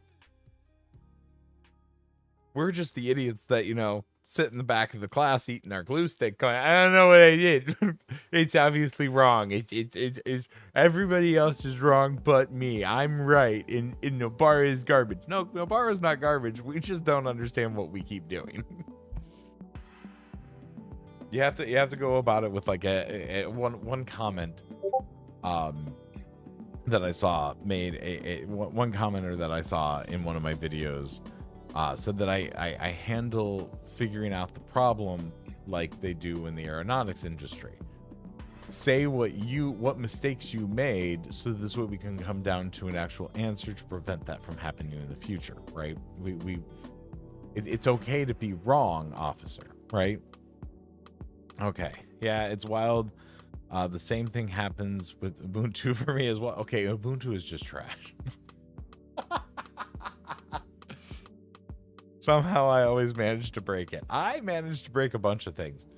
We're just the idiots that, you know, sit in the back of the class eating our glue stick going, I don't know what I did. It's obviously wrong. It's everybody else is wrong but me. I'm right. And Nabara is garbage. No, Nabara is not garbage. We just don't understand what we keep doing. You have to go about it with like a one comment that I saw made one commenter that I saw in one of my videos said that I handle figuring out the problem like they do in the aeronautics industry. Say what mistakes you made, so this way we can come down to an actual answer to prevent that from happening in the future, right? It's okay to be wrong, officer, right? Okay, yeah, it's wild. The same thing happens with Ubuntu for me as well. Okay, Ubuntu is just trash. Somehow I always manage to break it. I managed to break a bunch of things.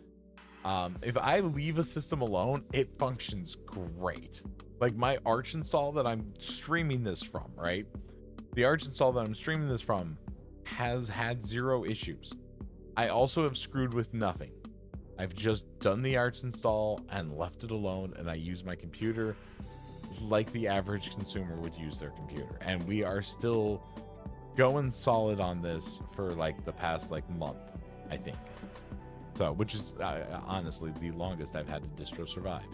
If I leave a system alone, it functions great. Like my Arch install that I'm streaming this from, right? The Arch install that I'm streaming this from has had 0 issues. I also have screwed with nothing. I've just done the Arch install and left it alone, and I use my computer like the average consumer would use their computer. And we are still going solid on this for like the past like month, I think. So, which is honestly the longest I've had a distro survive.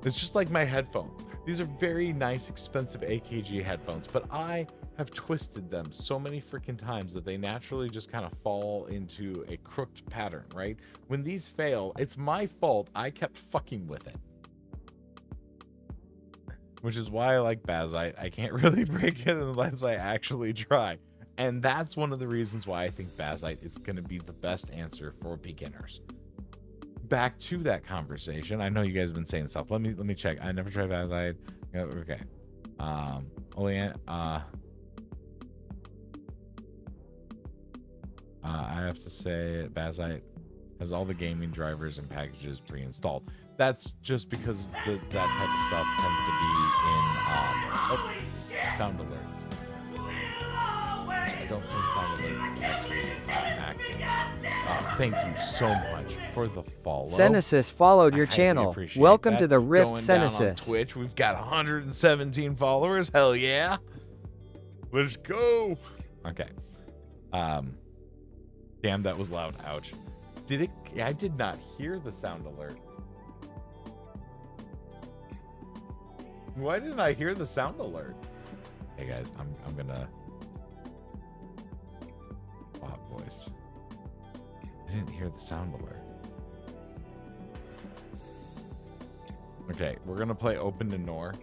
It's just like my headphones. These are very nice, expensive AKG headphones, but I have twisted them so many freaking times that they naturally just kind of fall into a crooked pattern, right? When these fail, it's my fault. I kept fucking with it. Which is why I like Bazite. I can't really break it unless I actually try. And that's one of the reasons why I think Bazite is going to be the best answer for beginners. Back to that conversation. I know you guys have been saying stuff. Let me check. I never tried Bazite. Okay. I have to say Bazite has all the gaming drivers and packages pre-installed. That's just because that type of stuff tends to be in sound alerts. I don't think sound alerts is actually active. Thank you so much for the follow. Senesis followed your channel. Welcome to the Rift, Going down on Senesis. Twitch, we've got 117 followers. Hell yeah. Let's go. Okay. Damn, that was loud. Ouch. Did it? I did not hear the sound alert. Why didn't I hear the sound alert? Hey guys, I'm gonna bot voice. I didn't hear the sound alert. Okay, we're gonna play Open to Nor.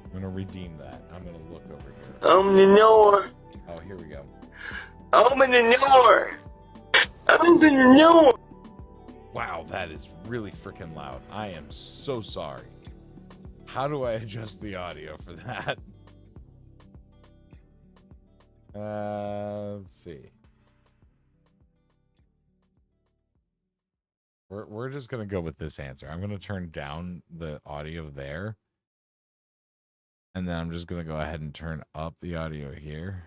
I'm gonna redeem that. I'm gonna look over here. Open the door. Oh, here we go. Open the door. Open the door. Wow, that is really freaking loud. I am so sorry. How do I adjust the audio for that? Let's see. We're just gonna go with this answer. I'm gonna turn down the audio there. And then I'm just gonna go ahead and turn up the audio here.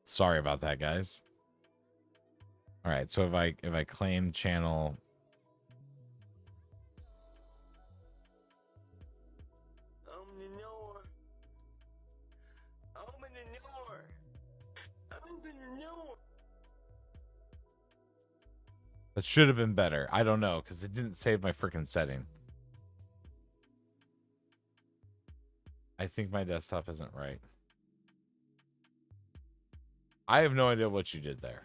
Sorry about that, guys. All right, so if I claim channel, Open the door. Open the door. Open the door. that should have been better. I don't know because it didn't save my freaking setting. I think my desktop isn't right. I have no idea what you did there.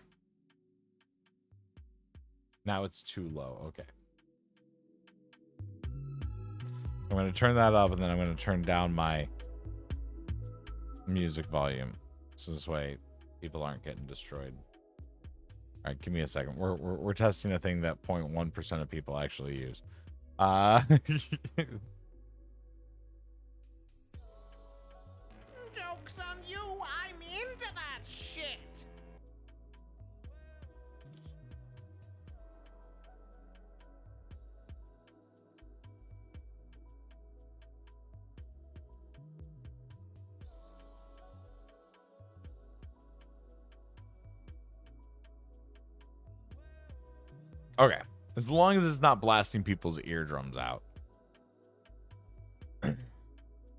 Now it's too low. Okay. I'm going to turn that up, and then I'm going to turn down my music volume. So this way people aren't getting destroyed. All right, give me a second. We're testing a thing that 0.1% of people actually use. Joke's on you, I'm into that shit. Okay. As long as it's not blasting people's eardrums out.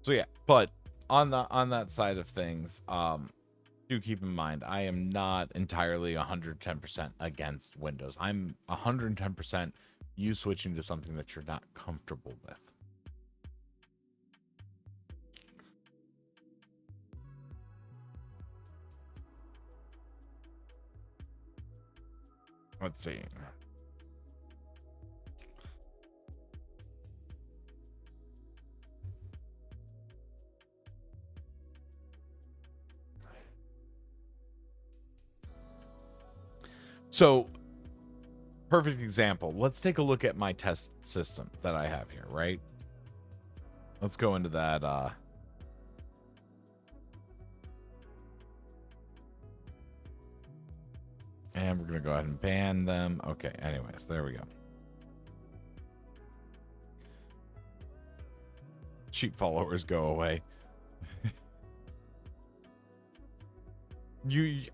So yeah, but on that side of things, do keep in mind I am not entirely 110% against Windows. I'm 110% you switching to something that you're not comfortable with. Let's see. So, perfect example. Let's take a look at my test system that I have here, right? Let's go into that. And we're going to go ahead and ban them. Okay, anyways, there we go. Cheap followers go away.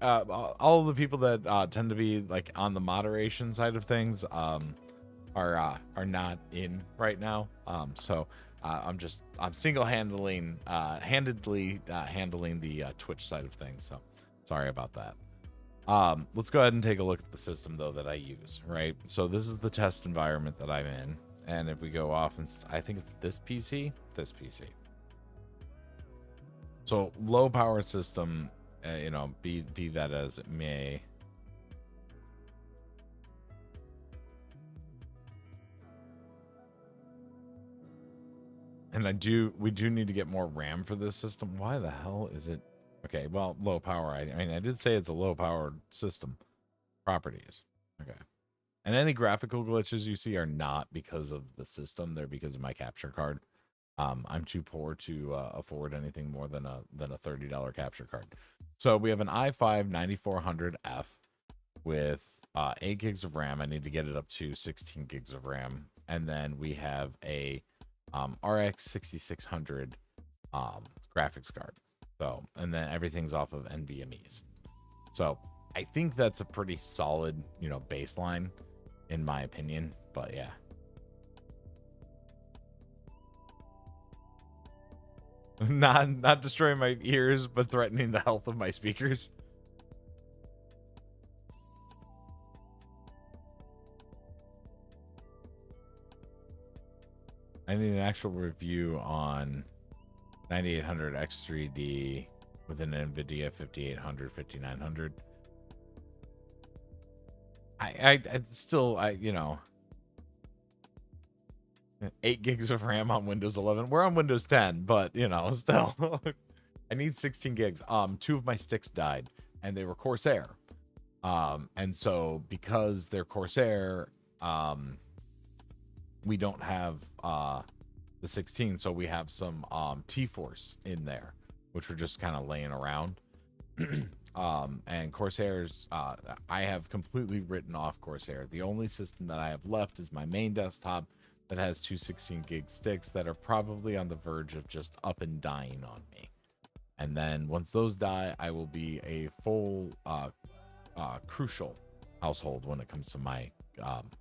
All of the people that tend to be like on the moderation side of things are not in right now. So I'm single-handedly handling the Twitch side of things. So sorry about that. Let's go ahead and take a look at the system though that I use, right? So this is the test environment that I'm in. And if we go off and I think it's this PC. So low power system, you know, be that as it may. And we do need to get more RAM for this system. Why the hell is it? Okay, well, low power. I mean, I did say it's a low powered system. Properties. Okay. And any graphical glitches you see are not because of the system. They're because of my capture card. I'm too poor to afford anything more than a $30 capture card. So we have an i5 9400F with 8 gigs of RAM. I need to get it up to 16 gigs of RAM. And then we have a RX 6600 graphics card. So, and then everything's off of NVMe's. So I think that's a pretty solid, you know, baseline in my opinion. But yeah. Not destroying my ears, but threatening the health of my speakers. I need an actual review on 9800 X3D with an NVIDIA 5800, 5900. I still, you know, 8 gigs of RAM on Windows 11. We're on Windows 10, but you know, still, I need 16 gigs. 2 of my sticks died, and they were Corsair. And so because they're Corsair, we don't have the 16, so we have some T-Force in there, which we're just kind of laying around. And Corsair's, I have completely written off Corsair. The only system that I have left is my main desktop that has 2 16 gig sticks that are probably on the verge of just up and dying on me. And then once those die, I will be a full crucial household when it comes to my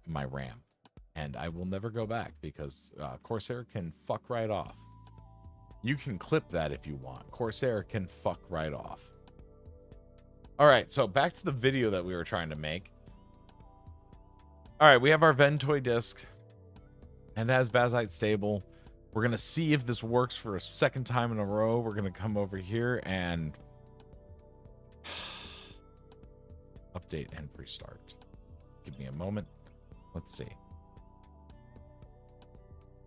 my RAM. And I will never go back because Corsair can fuck right off. You can clip that if you want. Corsair can fuck right off. All right, so back to the video that we were trying to make. All right, we have our Ventoy disk, and it has Bazzite stable. We're gonna see if this works for a second time in a row. We're gonna come over here and update and restart. Give me a moment. Let's see.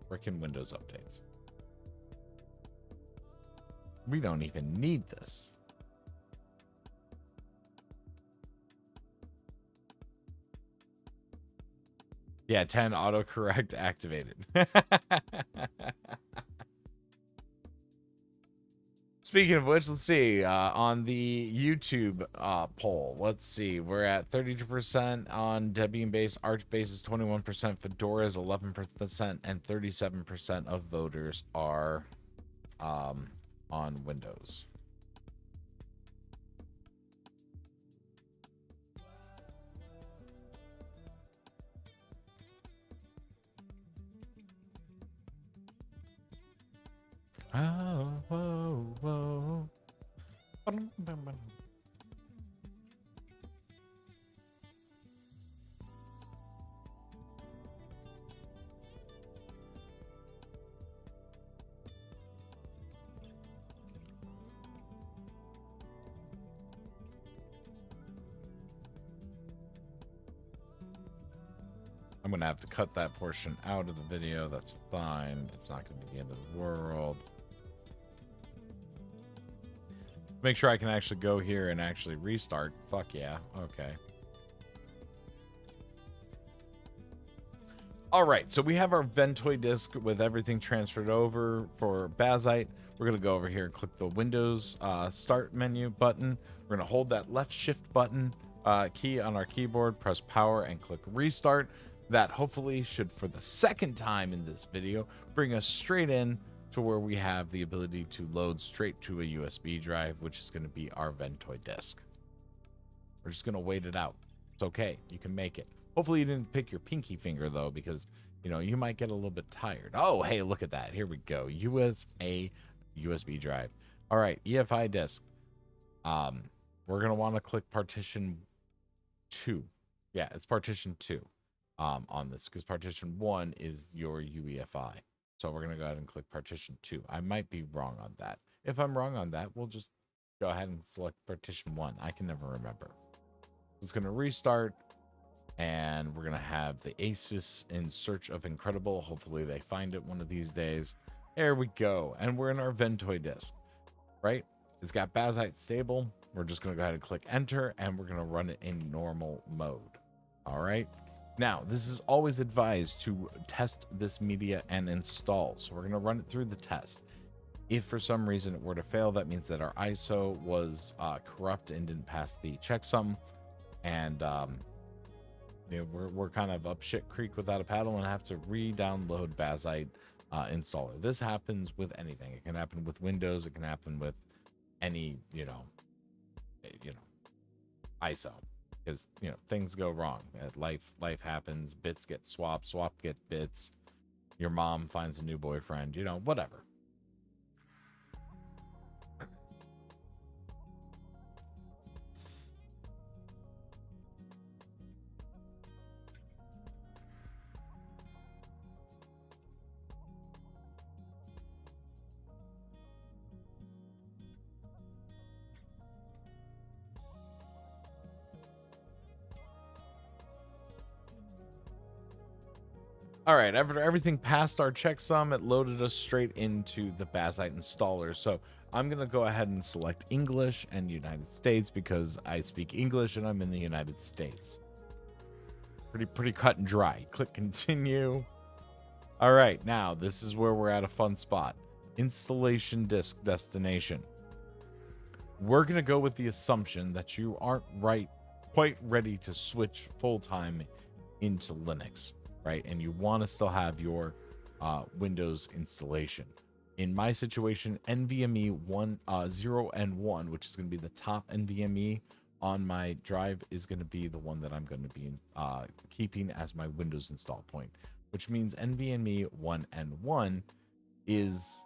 Frickin' Windows updates. We don't even need this. Yeah, 10 autocorrect activated. Speaking of which, let's see. On the YouTube poll, let's see. We're at 32% on Debian base. Arch base is 21%. Fedora is 11%. And 37% of voters are on Windows. Oh, whoa, whoa. I'm going to have to cut that portion out of the video. That's fine. It's not going to be the end of the world. Make sure I can actually go here and actually restart. Fuck yeah. Okay. All right. So we have our Ventoy disk with everything transferred over for Bazzite. We're going to go over here and click the Windows Start menu button. We're going to hold that left shift button key on our keyboard, press power, and click restart. That hopefully should, for the second time in this video, bring us straight in to where we have the ability to load straight to a USB drive, which is going to be our Ventoy disk. We're just going to wait it out. It's okay. You can make it. Hopefully you didn't pick your pinky finger, though, because, you know, you might get a little bit tired. Oh, hey, look at that. Here we go. USA USB drive. All right, EFI disk. We're going to want to click partition 2. Yeah, it's partition 2 on this, because partition 1 is your UEFI. So we're going to go ahead and click partition 2. I might be wrong on that. If I'm wrong on that, we'll just go ahead and select partition 1. I can never remember. It's going to restart, and we're going to have the Asus in search of incredible. Hopefully they find it one of these days. There we go. And we're in our Ventoy disk, right? It's got Bazzite stable. We're just going to go ahead and click enter, and we're going to run it in normal mode. All right. Now, this is always advised to test this media and install. So we're going to run it through the test. If for some reason it were to fail, that means that our ISO was corrupt and didn't pass the checksum. And we're kind of up shit creek without a paddle and have to re-download Bazite installer. This happens with anything. It can happen with Windows. It can happen with any, ISO, because things go wrong. Life happens. Bits get swapped. Swap get bits. Your mom finds a new boyfriend. Whatever. All right, after everything passed our checksum, it loaded us straight into the Bazite installer. So I'm going to go ahead and select English and United States because I speak English and I'm in the United States. Pretty cut and dry. Click continue. All right, now this is where we're at a fun spot. Installation disk destination. We're going to go with the assumption that you aren't quite ready to switch full-time into Linux. Right, and you want to still have your Windows installation. In my situation, NVMe 0 and 1, which is going to be the top NVMe on my drive, is going to be the one that I'm going to be keeping as my Windows install point, which means NVMe 1 and 1 is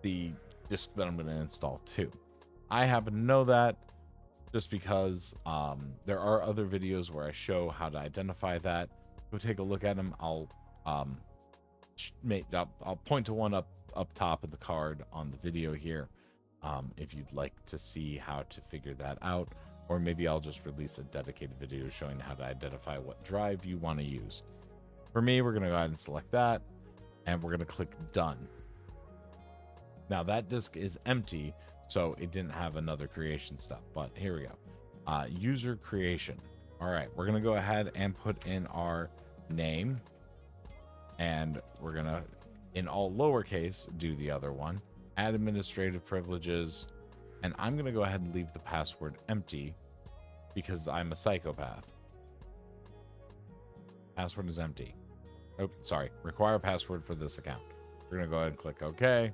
the disk that I'm going to install too. I happen to know that just because there are other videos where I show how to identify that. Go take a look at them. I'll point to one up top of the card on the video here, if you'd like to see how to figure that out, or maybe I'll just release a dedicated video showing how to identify what drive you want to use. For me, we're going to go ahead and select that, and we're going to click done. Now that disk is empty, so it didn't have another creation step, but here we go. User creation. All right, we're going to go ahead and put in our name, and we're gonna, in all lowercase, do the other one. Add administrative privileges, and I'm gonna go ahead and leave the password empty because I'm a psychopath. Password is empty. Oh, sorry. Require password for this account. We're gonna go ahead and click OK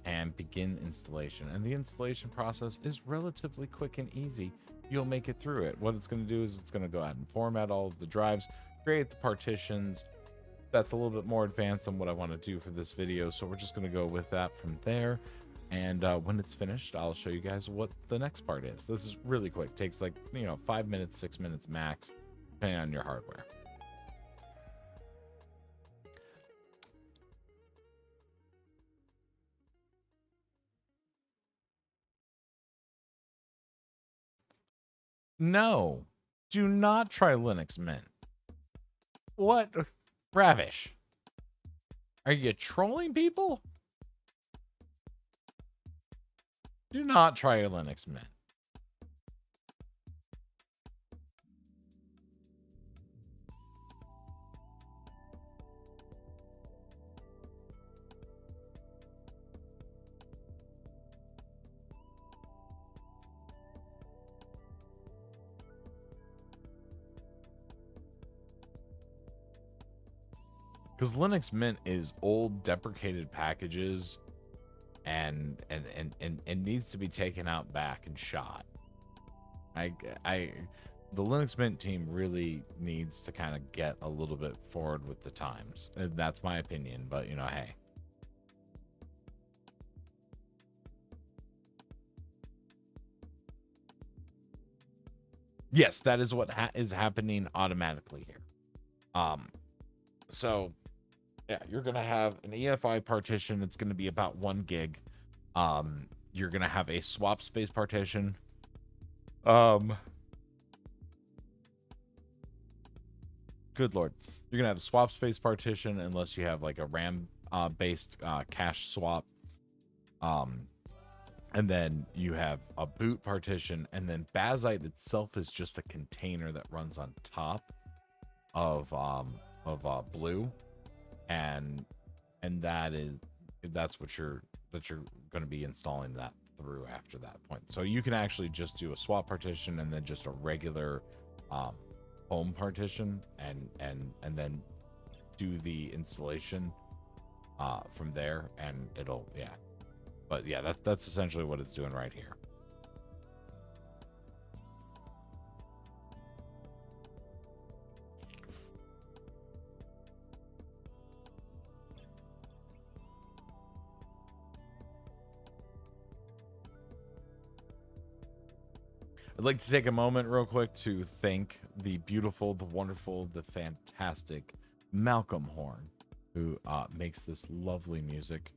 and begin installation. And the installation process is relatively quick and easy. You'll make it through it. What it's going to do is it's going to go ahead and format all of the drives, create the partitions. That's a little bit more advanced than what I want to do for this video, so we're just going to go with that from there. And when it's finished, I'll show you guys what the next part is. This is really quick. Takes like 5 minutes, 6 minutes max, depending on your hardware. No, do not try Linux Mint. What? Ravish. Are you trolling people? Do not try a Linux Mint. Because Linux Mint is old deprecated packages and needs to be taken out back and shot. The Linux Mint team really needs to kind of get a little bit forward with the times. That's my opinion, but hey. Yes, that is what is happening automatically here. So yeah, you're going to have an EFI partition. It's going to be about 1 gig. You're going to have a swap space partition. Good Lord. You're going to have a swap space partition unless you have like a RAM based cache swap. And then you have a boot partition, and then Bazite itself is just a container that runs on top of Blue. And that's what you're going to be installing that through after that point. So you can actually just do a swap partition and then just a regular home partition and then do the installation from there, and it'll, yeah. But yeah, that's essentially what it's doing right here. I'd like to take a moment real quick to thank the beautiful, the wonderful, the fantastic Malcolm Horn, who makes this lovely music.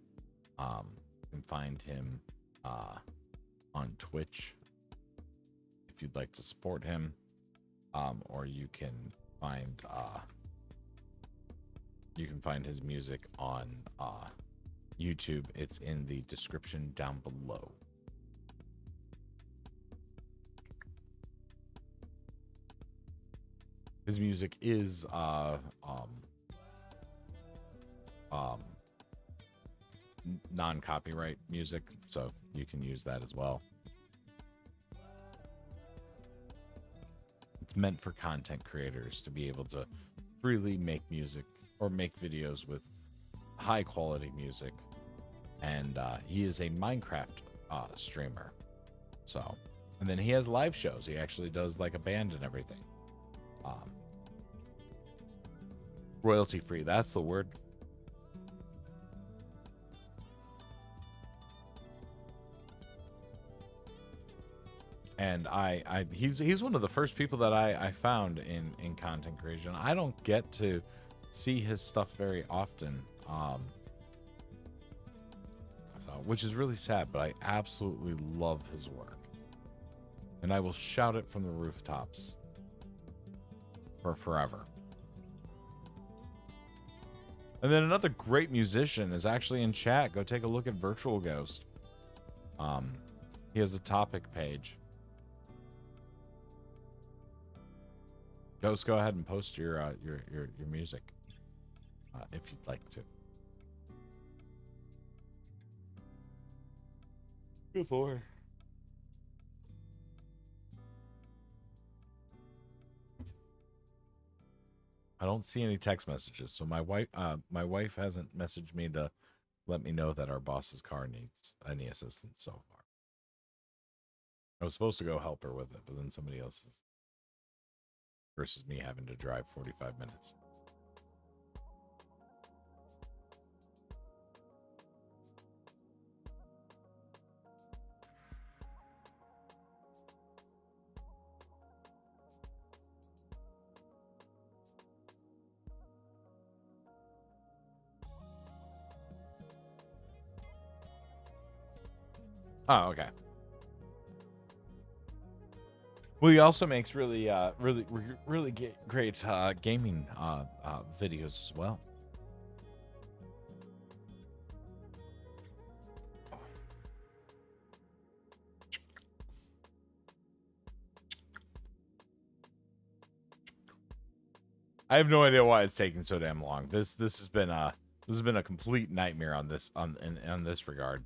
You can find him on Twitch if you'd like to support him, or you can find his music on YouTube. It's in the description down below. His music is non-copyright music, so you can use that as well. It's meant for content creators to be able to freely make music or make videos with high quality music. And he is a Minecraft streamer. So, and then he has live shows. He actually does like a band and everything. Royalty free, that's the word. And he's one of the first people that I found in content creation. I don't get to see his stuff very often, so, which is really sad, but I absolutely love his work, and I will shout it from the rooftops for forever. And then another great musician is actually in chat. Go take a look at Virtual Ghost. He has a topic page. Ghost, go ahead and post your music if you'd like to. Good boy. I don't see any text messages, so my wife hasn't messaged me to let me know that our boss's car needs any assistance so far. I was supposed to go help her with it, but then somebody else is, versus me having to drive 45 minutes. Oh, okay. Well, he also makes really great gaming videos as well. I have no idea why it's taking so damn long. This has been a complete nightmare on this on this regard.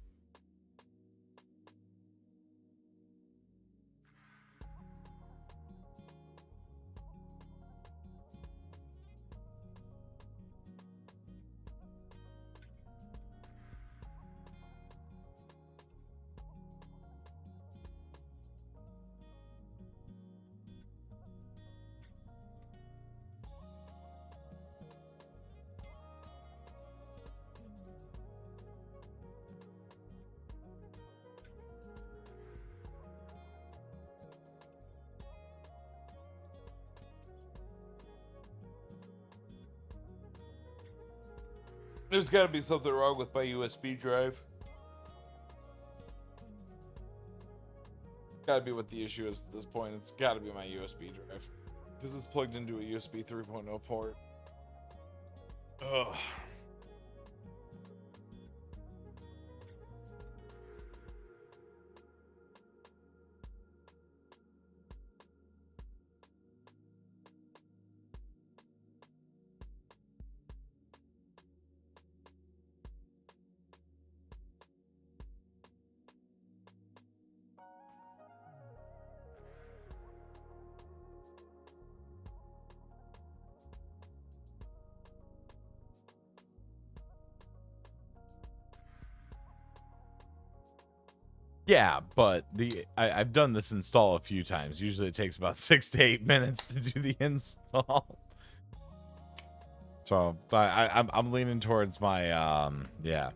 There's got to be something wrong with my USB drive. Got to be what the issue is at this point. It's got to be my USB drive, because it's plugged into a USB 3.0 port. Ugh. Yeah, but I've done this install a few times. Usually it takes about 6 to 8 minutes to do the install. So I'm leaning towards my yeah.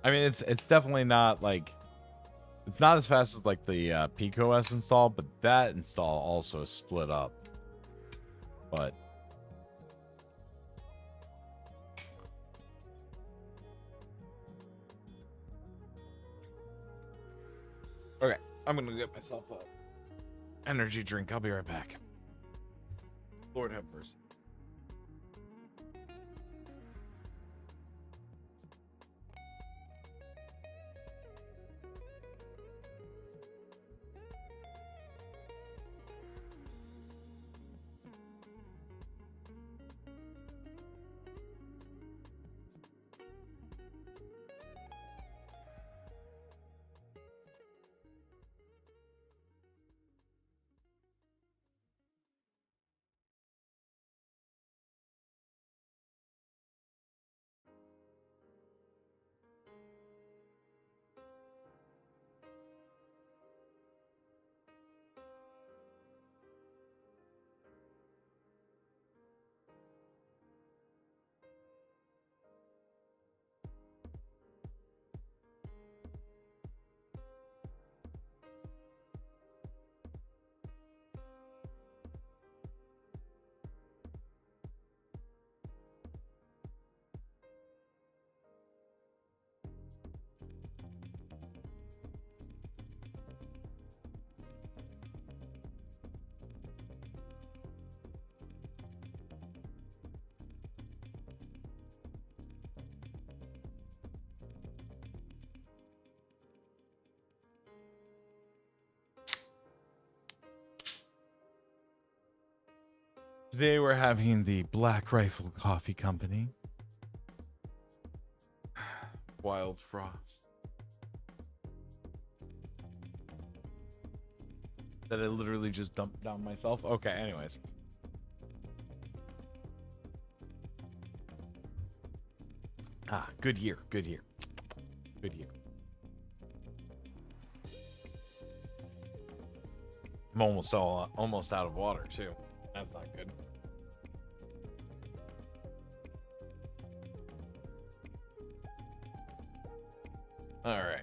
I mean, it's definitely not like, it's not as fast as like the PCOS install, but that install also is split up. But okay, I'm gonna get myself a energy drink. I'll be right back. Lord have mercy. Today we're having the Black Rifle Coffee Company. Wild Frost. That I literally just dumped down myself. Okay, anyways. Ah, good year, good year. Good year. I'm almost out of water too. That's not good. All right.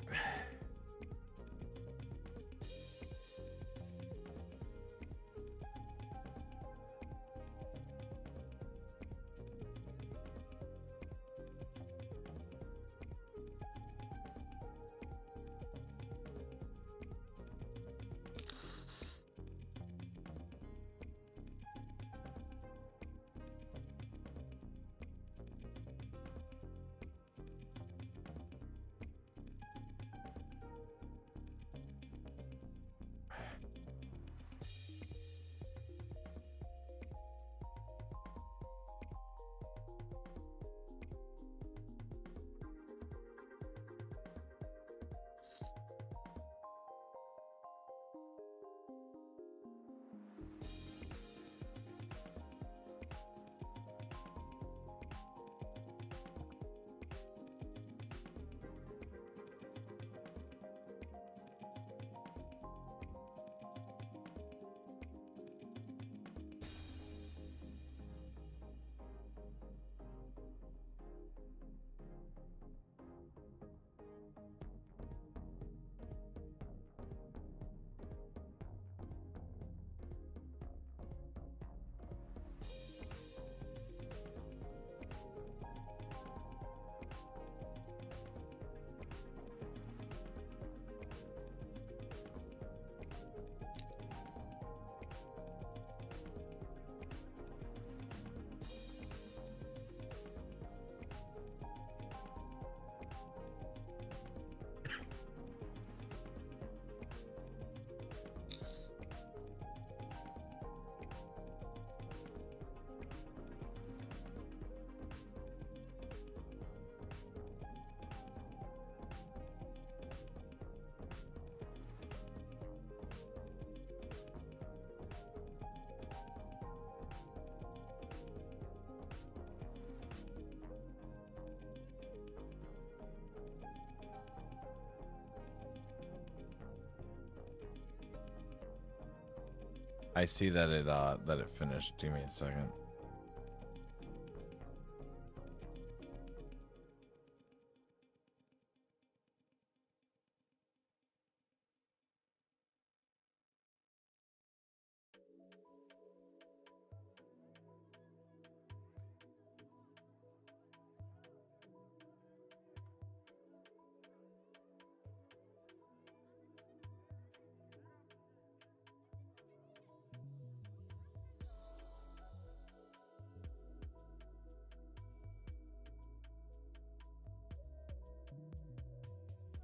I see that it finished. Give me a second.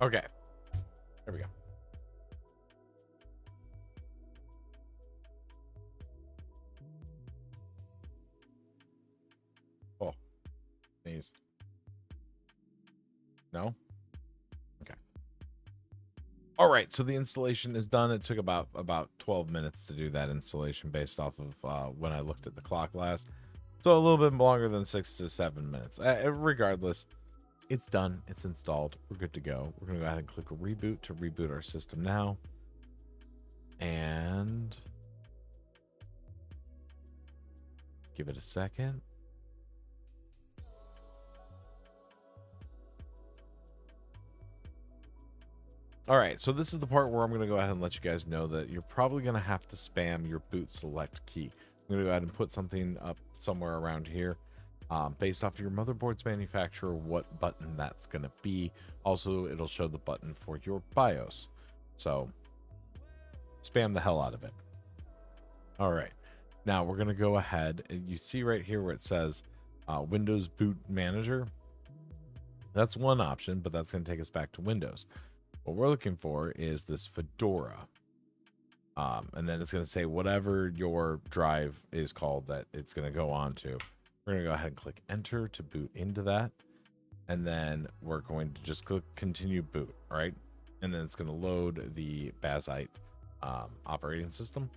Okay. There we go. Oh, sneeze. No? Okay. All right, so the installation is done. It took about 12 minutes to do that installation based off of when I looked at the clock last. So a little bit longer than 6 to 7 minutes. Regardless, it's done. It's installed. We're good to go. We're going to go ahead and click reboot to reboot our system now. And give it a second. All right, so this is the part where I'm going to go ahead and let you guys know that you're probably going to have to spam your boot select key. I'm going to go ahead and put something up somewhere around here based off of your motherboard's manufacturer, what button that's going to be. Also, it'll show the button for your BIOS. So spam the hell out of it. All right, now we're going to go ahead and you see right here where it says Windows Boot Manager. That's one option, but that's going to take us back to Windows. What we're looking for is this Fedora. And then it's going to say whatever your drive is called that it's going to go on to. We're going to go ahead and click enter to boot into that. And then we're going to just click continue boot, all right? And then it's going to load the Bazite operating system.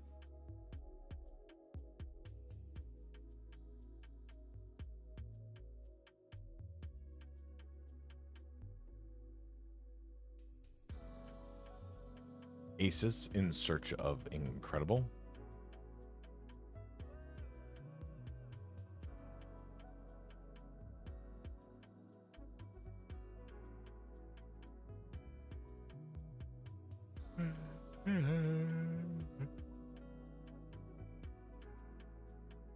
Asus in search of incredible.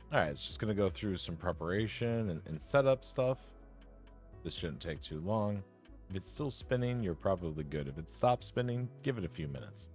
All right, it's just going to go through some preparation and setup stuff. This shouldn't take too long. If it's still spinning, you're probably good. If it stops spinning, give it a few minutes.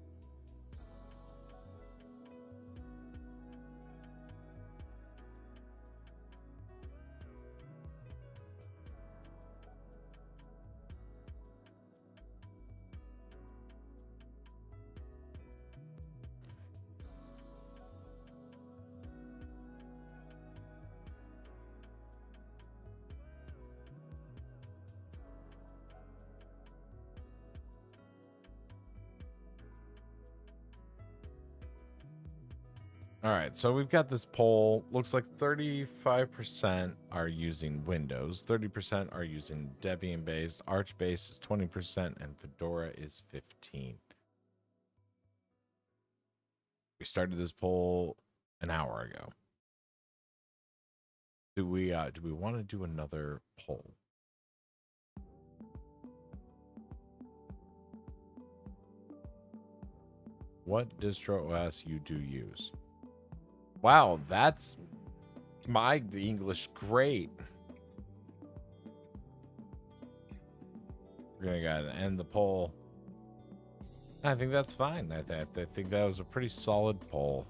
All right, so we've got this poll. Looks like 35% are using Windows, 30% are using Debian-based, Arch-based is 20%, and Fedora is 15%. We started this poll an hour ago. Do we want to do another poll? What distro OS you do use? Wow, that's the English great. We're gonna go ahead and end the poll. I think that's fine. I think that was a pretty solid poll.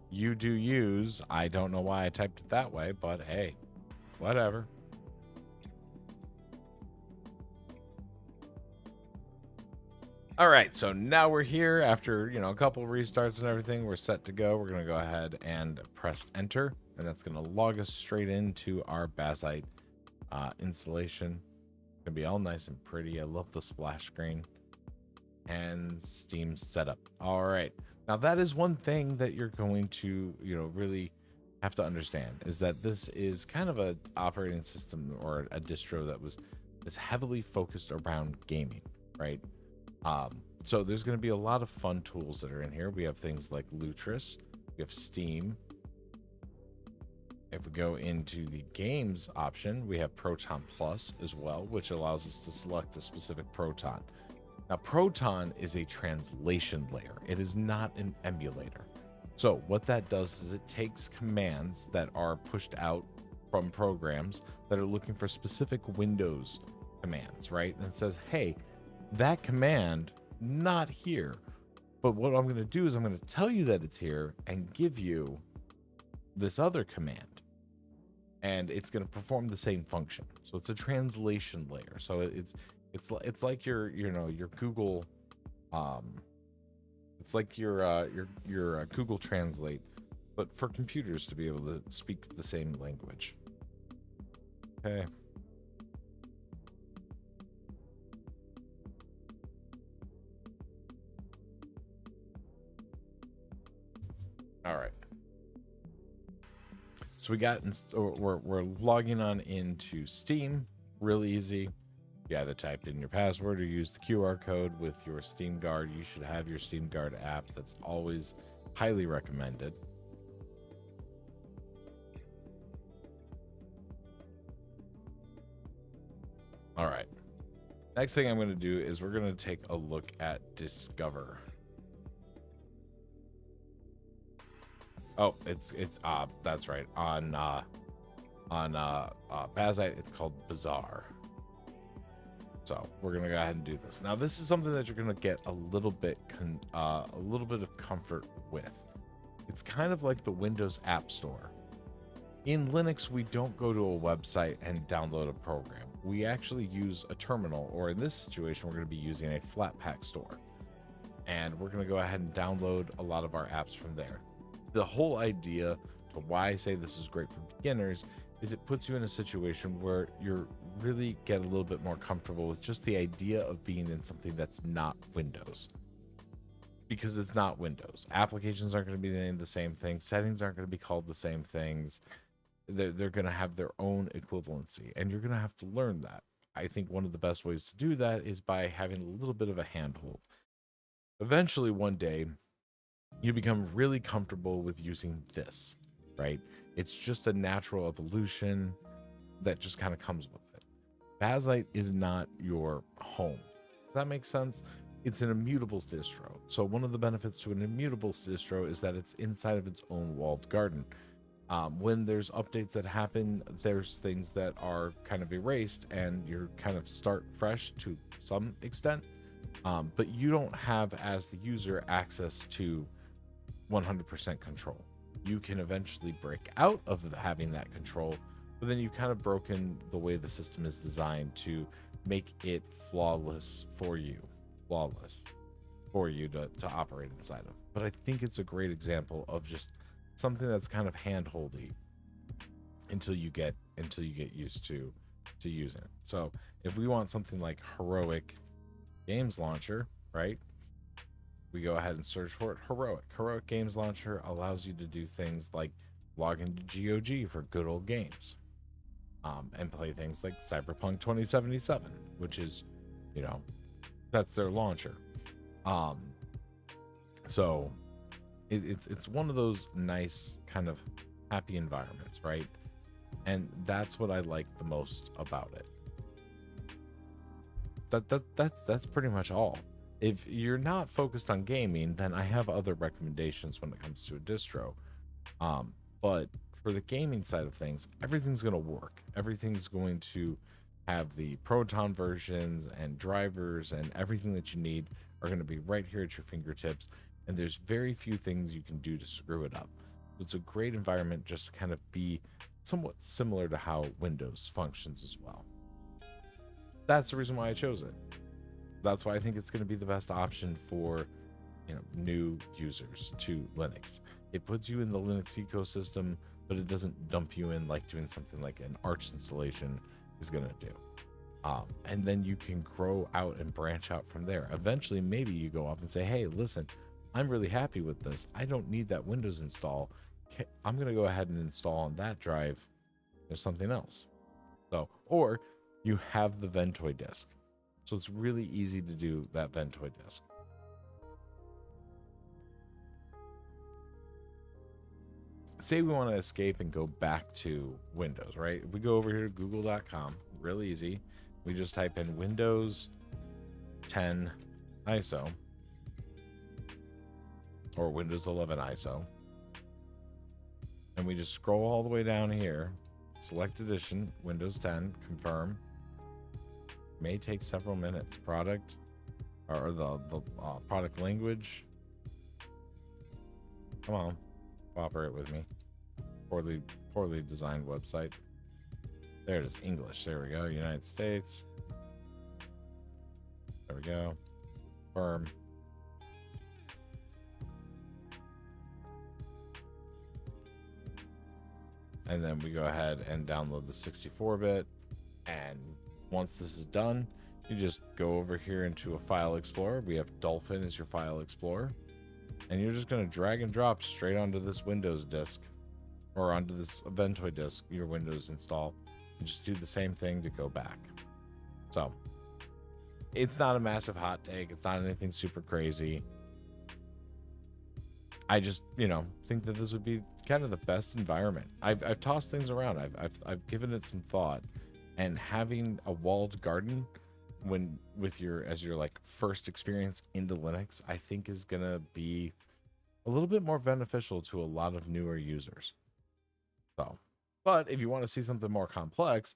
You do use. I don't know why I typed it that way, but hey, whatever. All right, so now we're here after, a couple restarts and everything. We're set to go. We're going to go ahead and press enter, and that's going to log us straight into our Bazite installation. It's going to be all nice and pretty. I love the splash screen and Steam setup. All right, now that is one thing that you're going to, really have to understand is that this is kind of an operating system or a distro that's heavily focused around gaming, right? So there's going to be a lot of fun tools that are in here. We have things like Lutris, we have Steam. If we go into the games option, we have Proton Plus as well, which allows us to select a specific Proton. Now, Proton is a translation layer. It is not an emulator. So what that does is it takes commands that are pushed out from programs that are looking for specific Windows commands, right? And it says, hey, that command, not here. But what I'm going to do is I'm going to tell you that it's here and give you this other command. And it's going to perform the same function. So it's a translation layer. So it's like your Google it's like your Google Translate, but for computers to be able to speak the same language. Okay. All right. So we're logging on into Steam. Really easy. You either type in your password or use the QR code with your Steam Guard. You should have your Steam Guard app. That's always highly recommended. All right. Next thing I'm going to do is we're going to take a look at Discover. Oh, it's that's right. On Bazite, it's called Bazaar. So we're gonna go ahead and do this. Now, this is something that you're gonna get a little bit of comfort with. It's kind of like the Windows App Store. In Linux, we don't go to a website and download a program. We actually use a terminal, or in this situation, we're gonna be using a Flatpak store. And we're gonna go ahead and download a lot of our apps from there. The whole idea to why I say this is great for beginners is it puts you in a situation where you're really get a little bit more comfortable with just the idea of being in something that's not Windows. Because it's not Windows. Applications aren't going to be named the same thing. Settings aren't going to be called the same things. They're going to have their own equivalency, and you're going to have to learn that. I think one of the best ways to do that is by having a little bit of a handhold. Eventually, one day, you become really comfortable with using this, right? It's just a natural evolution that just kind of comes with it. Bazite is not your home. Does that make sense? It's an immutable distro. So one of the benefits to an immutable distro is that it's inside of its own walled garden. When there's updates that happen, there's things that are kind of erased and you're kind of start fresh to some extent. But you don't have, as the user, access to 100% control. You can eventually break out of having that control, but then you've kind of broken the way the system is designed to make it flawless for you to operate inside of. But I think it's a great example of just something that's kind of hand-holdy until you get used to using it. So if we want something like Heroic Games Launcher, right? We go ahead and search for it. Heroic Games Launcher allows you to do things like log into GOG for good old games, and play things like Cyberpunk 2077, which is, that's their launcher. So it's one of those nice kind of happy environments, right? And that's what I like the most about it. That's pretty much all. If you're not focused on gaming, then I have other recommendations when it comes to a distro. But for the gaming side of things, everything's going to work. Everything's going to have the Proton versions and drivers, and everything that you need are going to be right here at your fingertips. And there's very few things you can do to screw it up. So it's a great environment just to kind of be somewhat similar to how Windows functions as well. That's the reason why I chose it. That's why I think it's going to be the best option for new users to Linux. It puts you in the Linux ecosystem, but it doesn't dump you in like doing something like an Arch installation is going to do. And then you can grow out and branch out from there. Eventually, maybe you go off and say, hey, listen, I'm really happy with this. I don't need that Windows install. I'm going to go ahead and install on that drive or something else. So, or you have the Ventoy disk. So it's really easy to do that Ventoy disk. say we want to escape and go back to Windows, right? If we go over here to google.com, real easy. We just type in Windows 10 ISO or Windows 11 ISO. And we just scroll all the way down here, select edition, Windows 10, confirm. May take several minutes. Product or the product language. Come on, cooperate with me. Poorly designed website. There it is, English. There we go. United States. There we go. Firm. And then we go ahead and download the 64-bit. And once this is done, you just go over here into a file explorer. We have Dolphin as your file explorer. And you're just going to drag and drop straight onto this Windows disk or onto this Ventoy disk, your Windows install. And just do the same thing to go back. So it's not a massive hot take. It's not anything super crazy. I just, think that this would be kind of the best environment. I've tossed things around. I've given it some thought, and having a walled garden as your like first experience into Linux, I think is gonna be a little bit more beneficial to a lot of newer users. So, but if you want to see something more complex,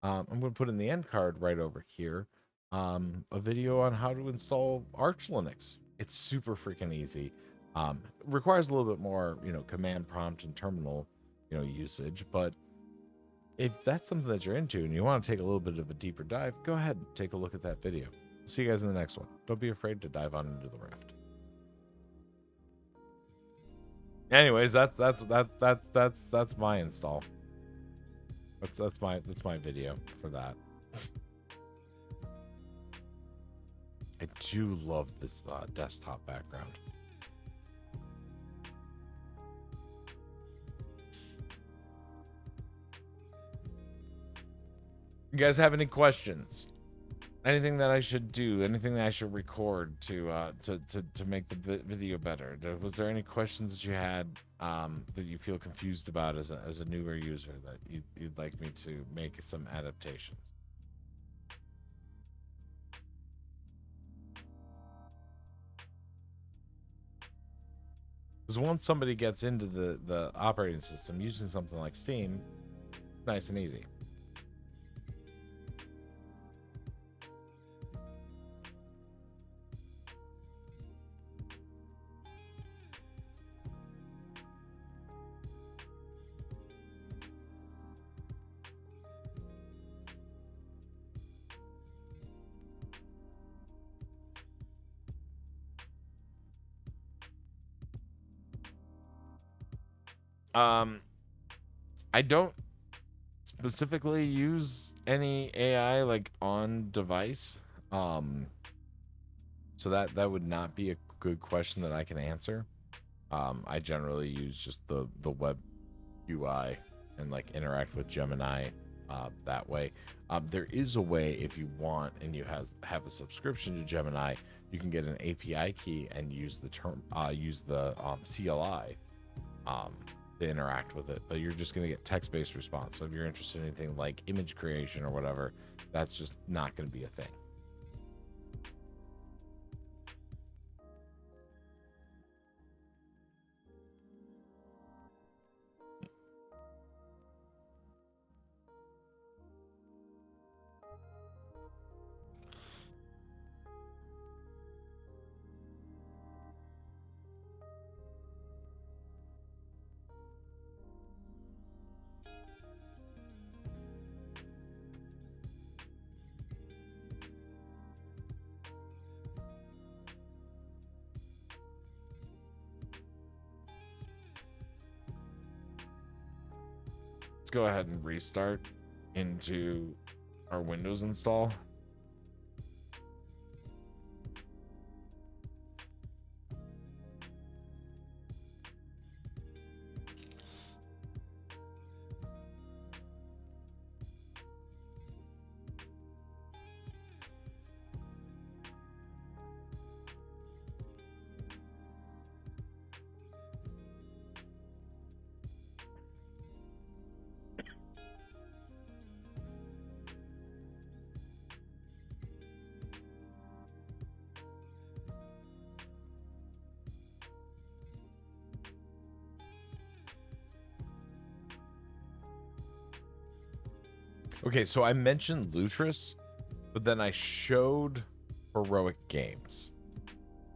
I'm going to put in the end card right over here a video on how to install Arch Linux. It's super freaking easy. Requires a little bit more, command prompt and terminal, usage. But if that's something that you're into and you want to take a little bit of a deeper dive, go ahead and take a look at that video. See you guys in the next one. Don't be afraid to dive on into the Rift. Anyways, that's my install. That's my video for that. I do love this desktop background. You guys have any questions? Anything that I should do? Anything that I should record to make the video better? Was there any questions that you had that you feel confused about as a newer user that you'd like me to make some adaptations? Because once somebody gets into the operating system using something like Steam, nice and easy. I don't specifically use any AI like on device. So that would not be a good question that I can answer. I generally use just the web UI and like interact with Gemini that way. There is a way, if you want and you have a subscription to Gemini, you can get an API key and use the CLI to interact with it, but you're just going to get text-based response. So if you're interested in anything like image creation or whatever, that's just not going to be a thing. Let's go ahead and restart into our Windows install. Okay, so I mentioned Lutris, but then I showed Heroic Games.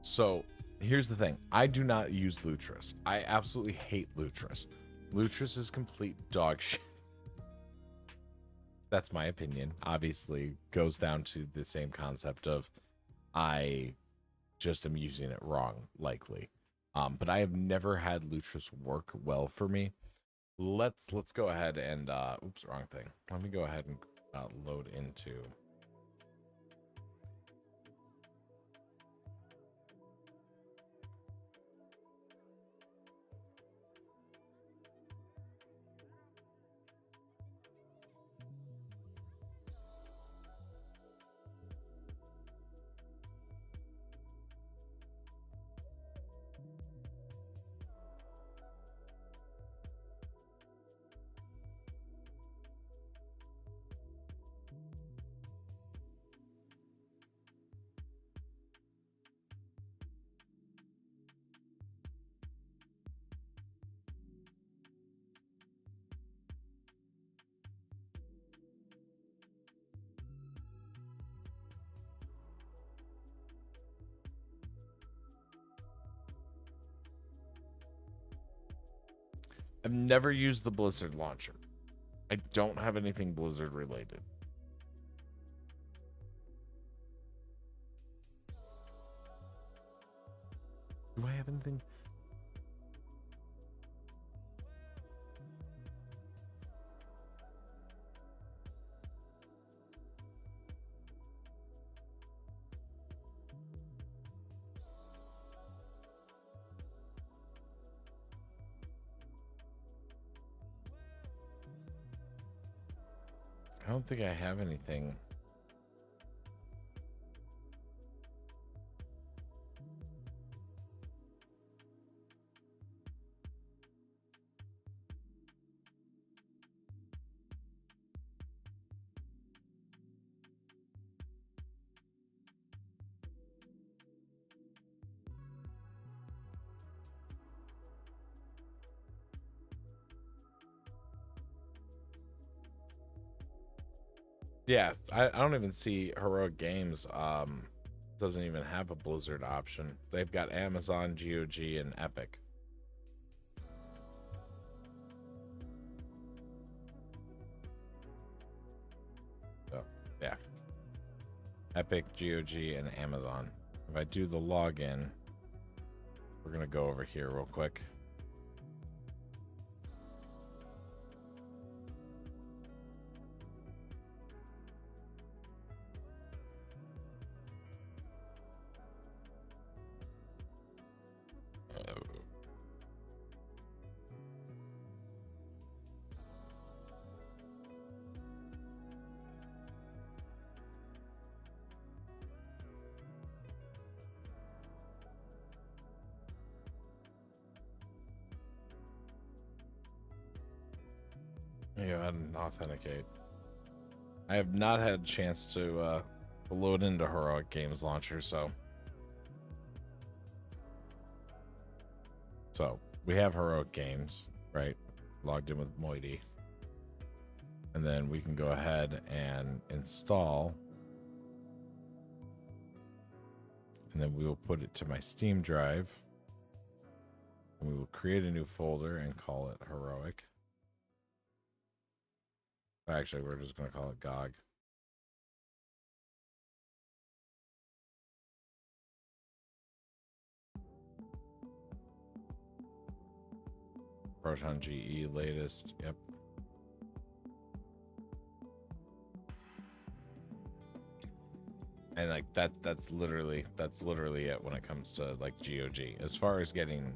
So here's the thing. I do not use Lutris. I absolutely hate Lutris. Lutris is complete dog shit. That's my opinion. Obviously, goes down to the same concept of I just am using it wrong, likely. But I have never had Lutris work well for me. Let's go ahead and oops, wrong thing. Let me go ahead and load into. I've never used the Blizzard launcher. I don't have anything Blizzard related. Do I have anything? I don't think I have anything. Yeah, I don't even see Heroic Games doesn't even have a Blizzard option. They've got Amazon, GOG, and Epic. So, yeah. Epic, GOG, and Amazon. If I do the login, we're going to go over here real quick. Yeah, and authenticate. I have not had a chance to load into Heroic Games Launcher, so we have Heroic Games, right? Logged in with Moiety. And then we can go ahead and install. And then we will put it to my Steam drive. And we will create a new folder and call it Heroic. Actually, we're just going to call it GOG. Proton GE latest. Yep. And like that's literally it when it comes to like GOG. As far as getting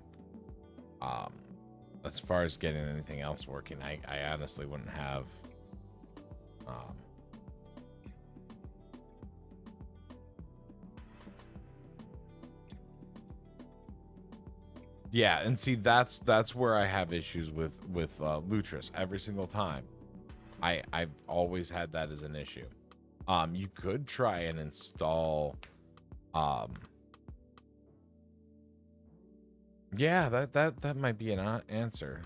anything else working, I honestly wouldn't have yeah, and see that's where I have issues with Lutris every single time. I've always had that as an issue. You could try and install yeah, that might be an answer.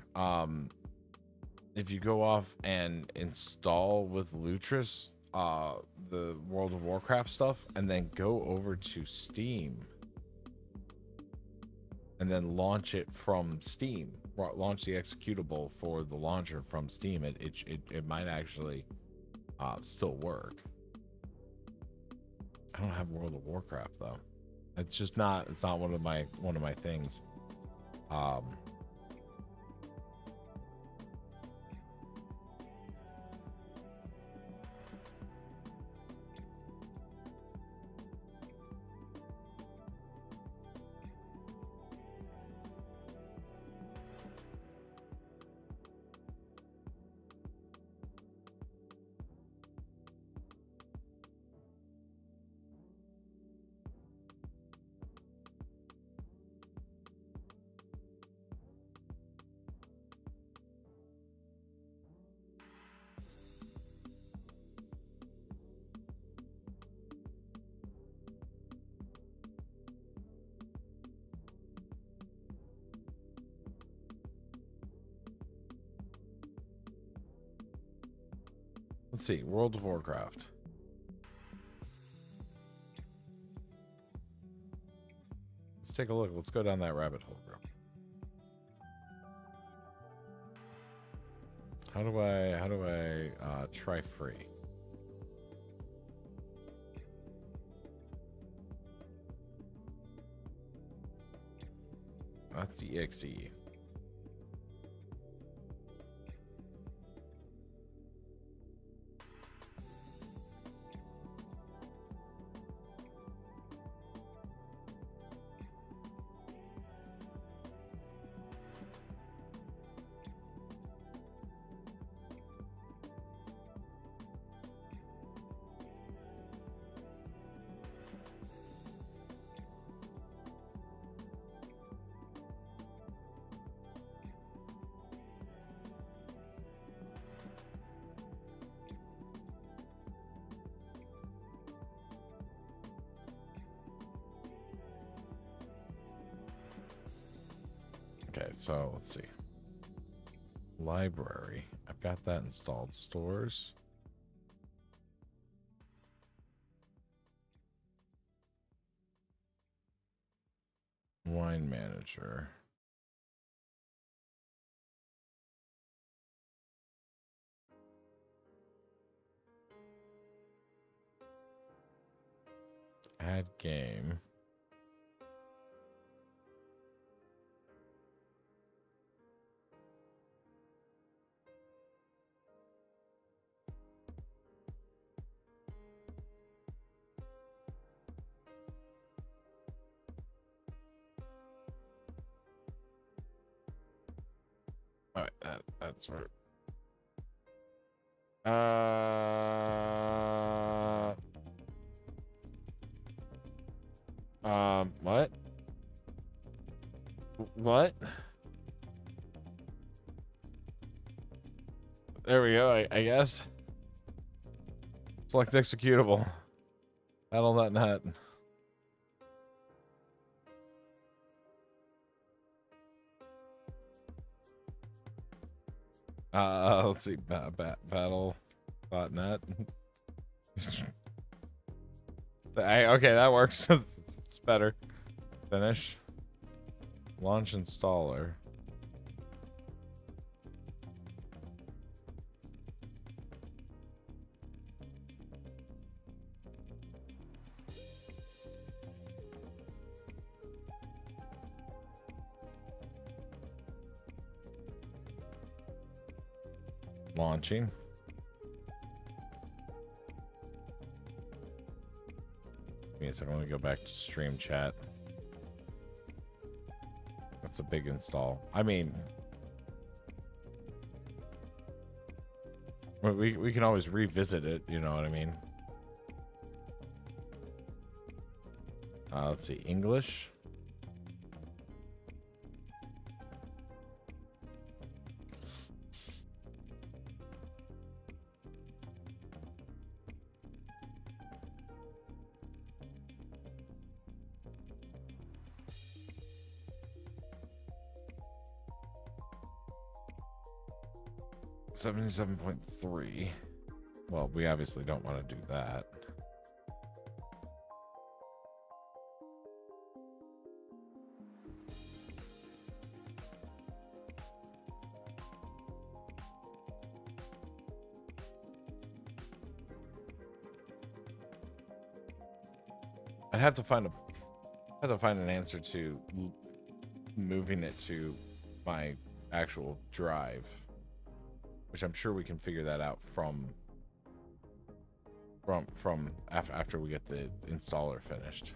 if you go off and install with Lutris the World of Warcraft stuff, and then go over to Steam and then launch it from Steam, launch the executable for the launcher from Steam, it might actually still work. I don't have World of Warcraft though. It's just not, it's not one of my things. Let's see, World of Warcraft. Let's take a look. Let's go down that rabbit hole, bro. How do I try free? That's the exe. Okay, so let's see. Library. I've got that installed. Stores. Wine manager. Add game. All right, that's right. What? What? There we go, I guess. Select executable. Battle.net. Let's see, battle.net. Okay, that works. It's better. Finish. Launch installer. Launching. Give me a second. Let me go back to stream chat. That's a big install. I mean, we can always revisit it. You know what I mean? Let's see. English. 77.3. Well, we obviously don't want to do that. I'd have to find an answer to moving it to my actual drive, which I'm sure we can figure that out from after we get the installer finished.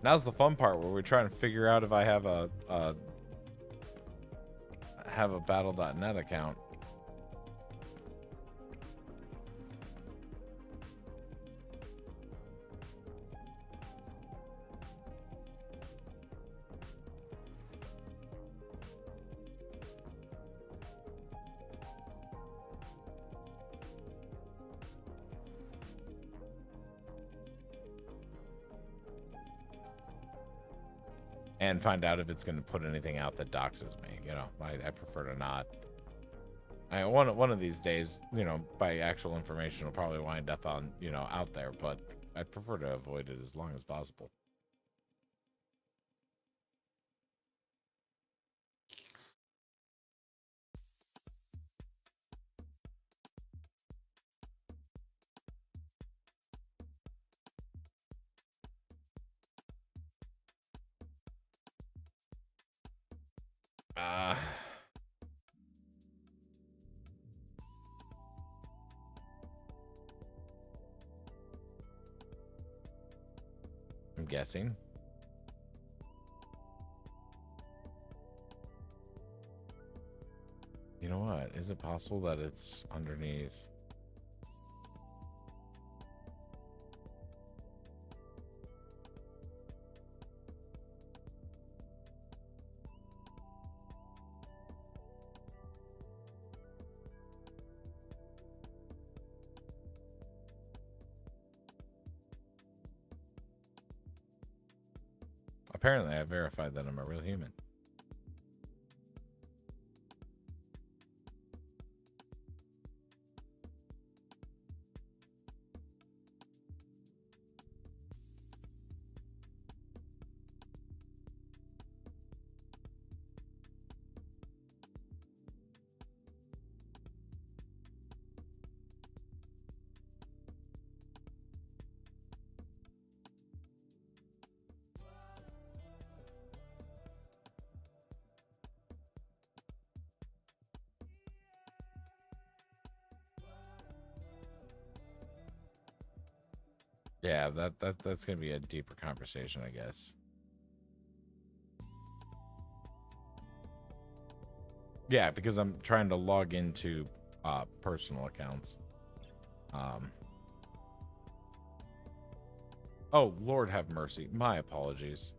Now's the fun part where we're trying to figure out if I have a battle.net account. And find out if it's going to put anything out that doxes me. You know, I prefer to not. One of these days, you know, by actual information will probably wind up on, you know, out there, but I prefer to avoid it as long as possible. I'm guessing. You know what? Is it possible that it's underneath? Apparently, I verified that I'm a real human. Yeah, that's gonna be a deeper conversation, I guess. Yeah, because I'm trying to log into personal accounts. Oh, Lord have mercy. My apologies.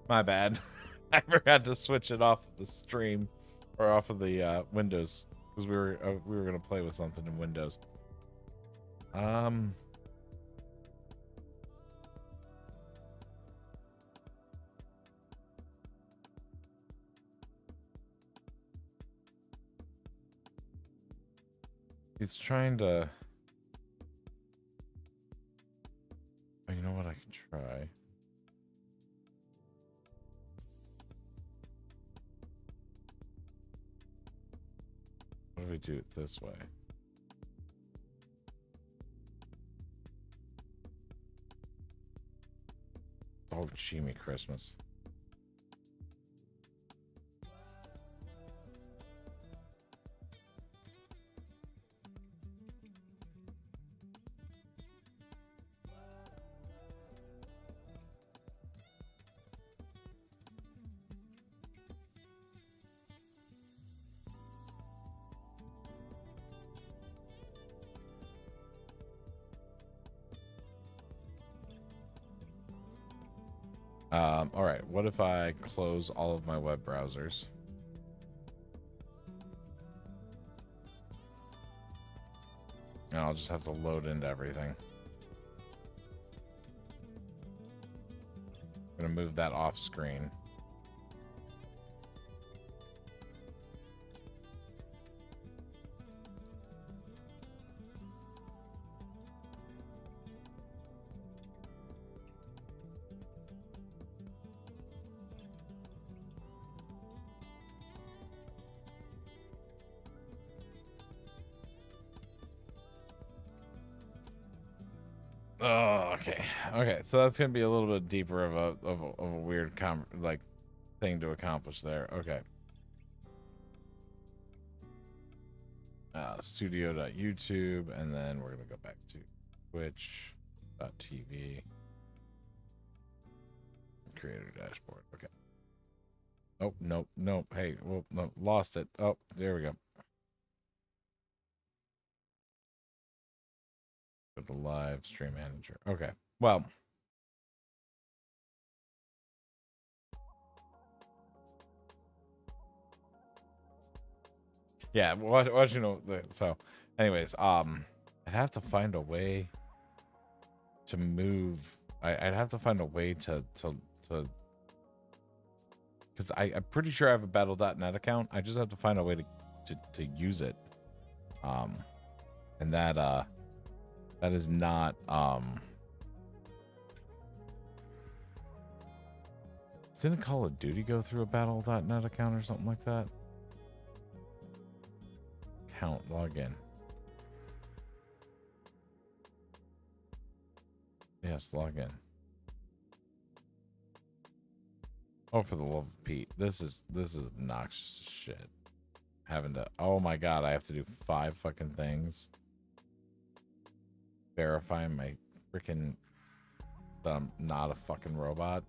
My bad. I forgot to switch it off the stream or off of the Windows. Because we were gonna play with something in Windows. He's trying to. Oh, you know what? I can try. What if we do it this way? Oh, Jimmy Christmas. All right, what if I close all of my web browsers? And I'll just have to load into everything. I'm gonna move that off screen. Oh, okay. Okay, so that's gonna be a little bit deeper of a weird thing to accomplish there. Okay. Studio.youtube, and then we're gonna go back to twitch.tv. Creator dashboard. Okay. Oh, nope, nope. Hey, well, no, lost it. Oh, there we go. Go to live stream manager. Okay. Well. Yeah, what you know, so anyways, I'd have to find a way to move. I'd have to find a way to because I'm pretty sure I have a battle.net account. I just have to find a way to use it. And that is not didn't Call of Duty go through a battle.net account or something like that? Account login. Yes, login. Oh, for the love of Pete. This is obnoxious shit. Having to, oh my god, I have to do 5 fucking things. Verify my freaking that I'm not a fucking robot.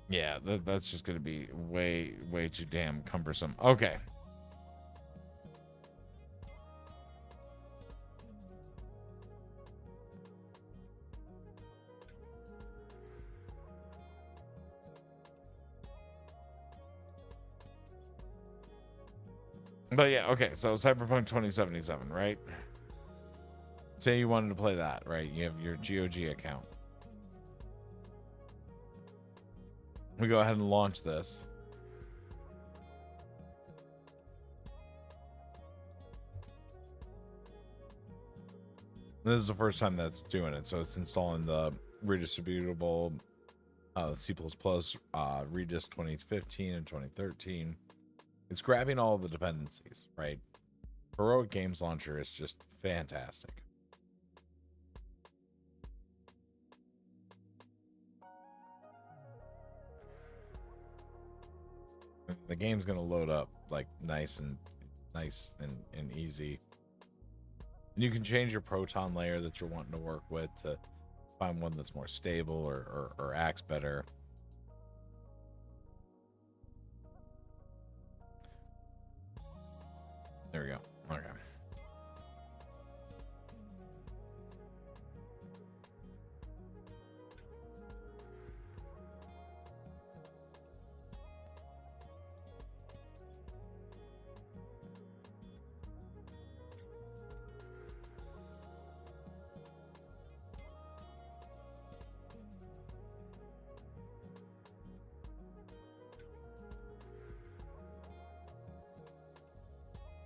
Yeah, that's just gonna be way too damn cumbersome. Okay. But yeah, okay, so Cyberpunk 2077, right? Say you wanted to play that, right? You have your GOG account. We go ahead and launch this. This is the first time that's doing it, so it's installing the redistributable C++ Redis 2015 and 2013. It's grabbing all the dependencies, right? Heroic Games Launcher is just fantastic. The game's gonna load up like nice and easy. And you can change your Proton layer that you're wanting to work with to find one that's more stable or acts better. There we go. Okay.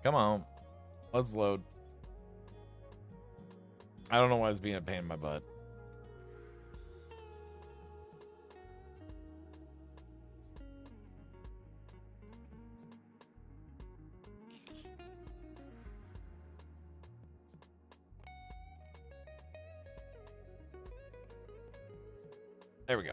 Come on. Let's load. I don't know why it's being a pain in my butt. There we go.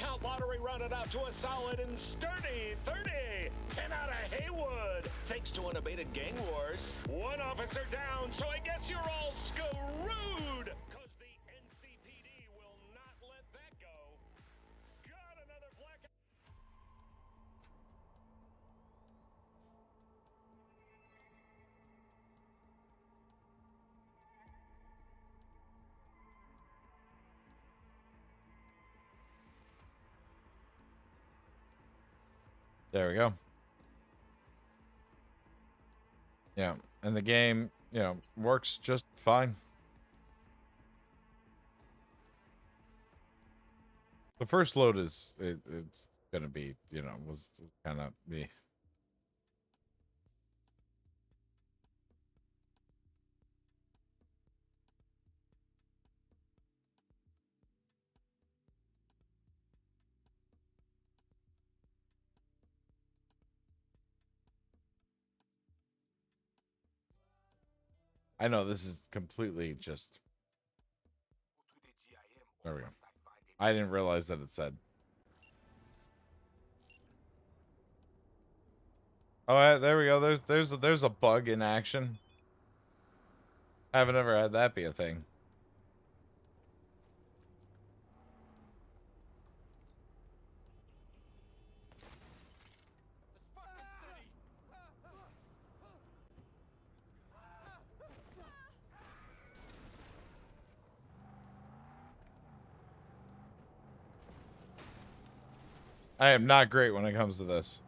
count lottery rounded out to a solid and sturdy 30. 10 out of Haywood, thanks to unabated gang wars. One officer down, so I guess you're all screwed. Cause the NCPD will not let that go. Got another black. There we go. Yeah, and the game, you know, works just fine. The first load is it's gonna be, you know, was kind of me. I know this is completely just. There we go. I didn't realize that it said. Oh, there we go. There's a bug in action. I haven't ever had that be a thing. I am not great when it comes to this.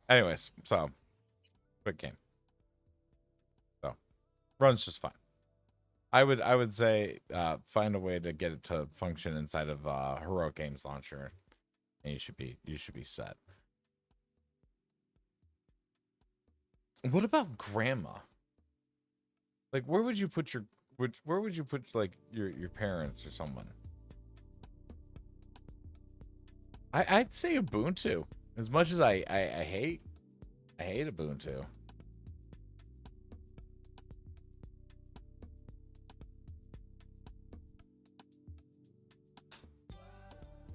Anyways, so quick game. So runs just fine. I would say find a way to get it to function inside of Heroic Games Launcher, and you should be set. What about grandma? Like, where would you put like your parents or someone? I'd say Ubuntu. As much as I hate Ubuntu.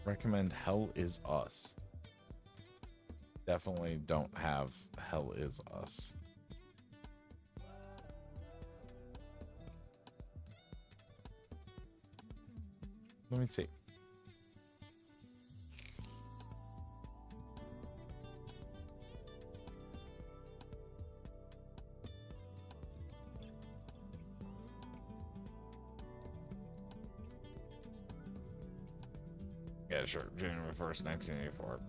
Recommend Hell Is Us. Definitely don't have Hell Is Us. Let me see. Yeah, sure. January 1st, 1984.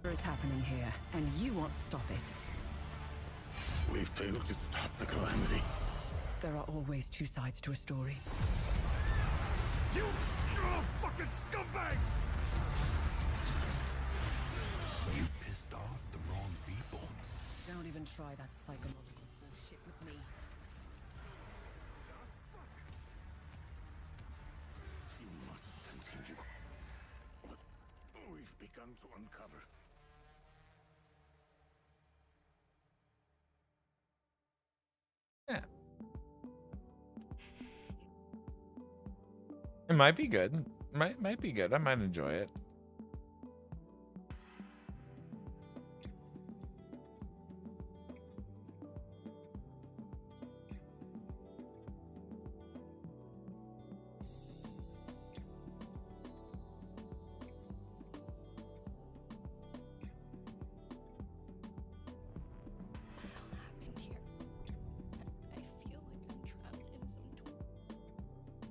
Is happening here, and you want to stop it. We failed to stop the calamity. There are always two sides to a story. You're fucking scumbags! You pissed off the wrong people. Don't even try that psychological bullshit with me. You must continue what we've begun to uncover. Yeah. It might be good. Might be good. I might enjoy it.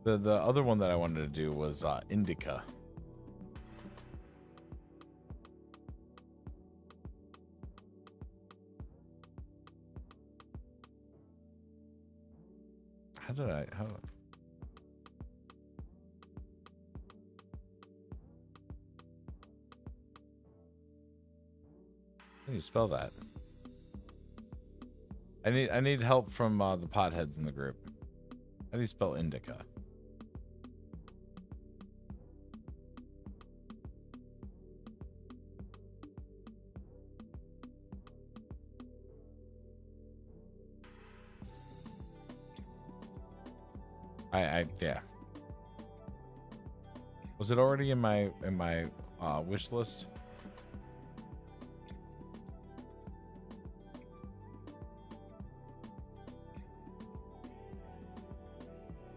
The other one that I wanted to do was Indica. did I? How? How do you spell that? I need help from the potheads in the group. How do you spell indica? Yeah. Was it already in my wish list?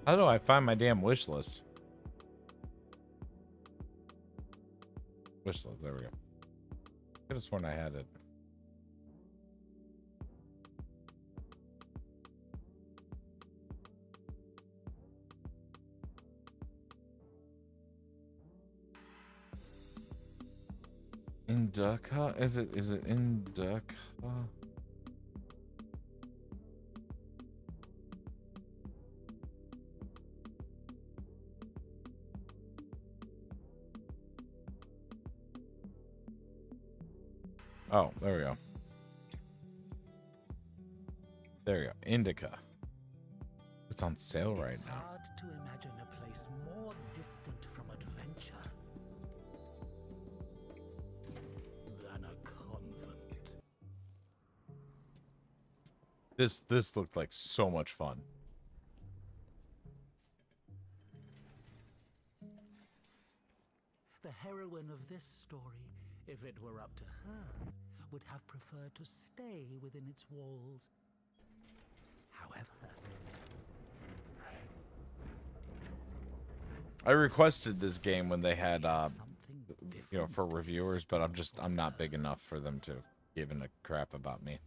How do I find my damn wish list? Wish list, there we go. I could have sworn I had it. Indica? Is it indica? Oh, there we go. There we go. Indica. It's on sale right now. Hard to imagine a place more distant from adventure than a convent. This looked like so much fun. The heroine of this story, if it were up to her, would have preferred to stay within its walls. However, I requested this game when they had you know, for reviewers, but I'm not big enough for them to give a crap about me.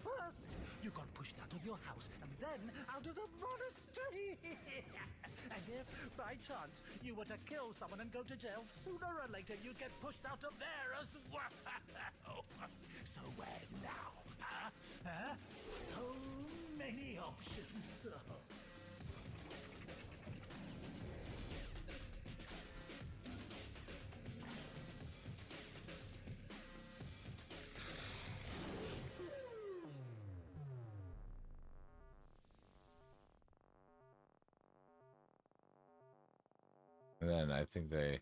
first, you got pushed out of your house, and then out of the monastery. And if, by chance, you were to kill someone and go to jail, sooner or later you'd get pushed out of there as well. So where now? Huh? Huh? So many options. And then I think they...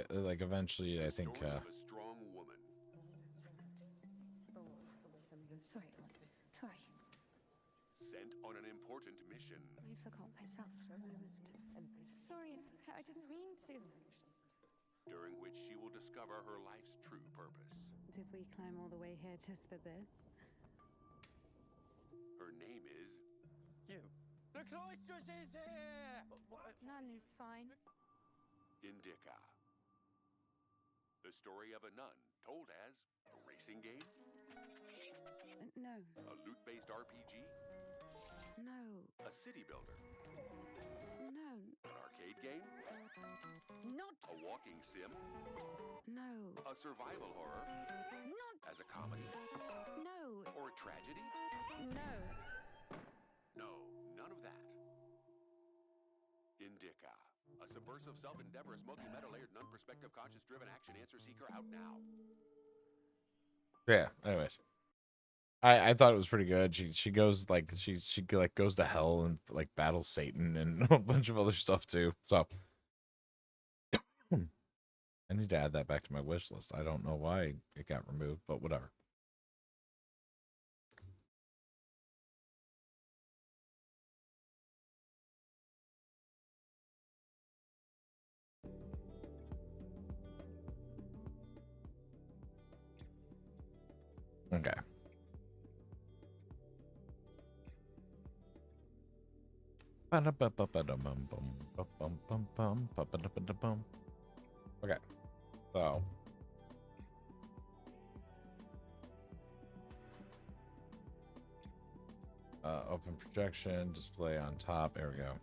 like eventually, I think... Story of a strong woman. Sorry. Sent on an important mission. I forgot myself for a moment. Sorry, I didn't mean to. During which she will discover her life's true purpose. Did we climb all the way here just for this? Her name is... You. The cloistress is here! None is fine. Indica. The story of a nun, told as a racing game, No. a loot-based RPG, No. a city builder, No. an arcade game, Not. a walking sim, No. a survival horror, Not. as a comedy, No. or a tragedy? No. No, none of that. Indica. A subversive, self-endeavor, smoky, meta-layered, non-perspective, conscious-driven action answer seeker out now. Yeah, anyways. I thought it was pretty good. She goes like she like goes to hell and like battles Satan and a bunch of other stuff too. So I need to add that back to my wish list. I don't know why it got removed, but whatever. Okay. Okay. So. Open projection, display on top. There we go.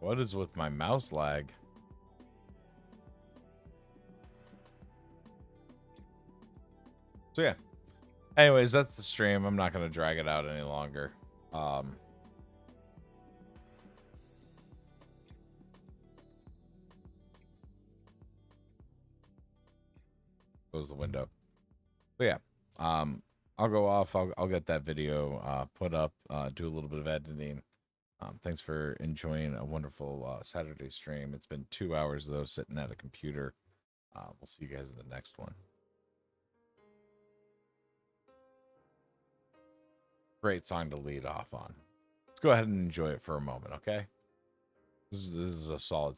What is with my mouse lag? So yeah. Anyways, that's the stream. I'm not going to drag it out any longer. Close the window. So yeah. I'll go off. I'll get that video put up, do a little bit of editing. Thanks for enjoying a wonderful Saturday stream. It's been 2 hours though, sitting at a computer. We'll see you guys in the next one. Great song to lead off on. Let's go ahead and enjoy it for a moment, okay? This is a solid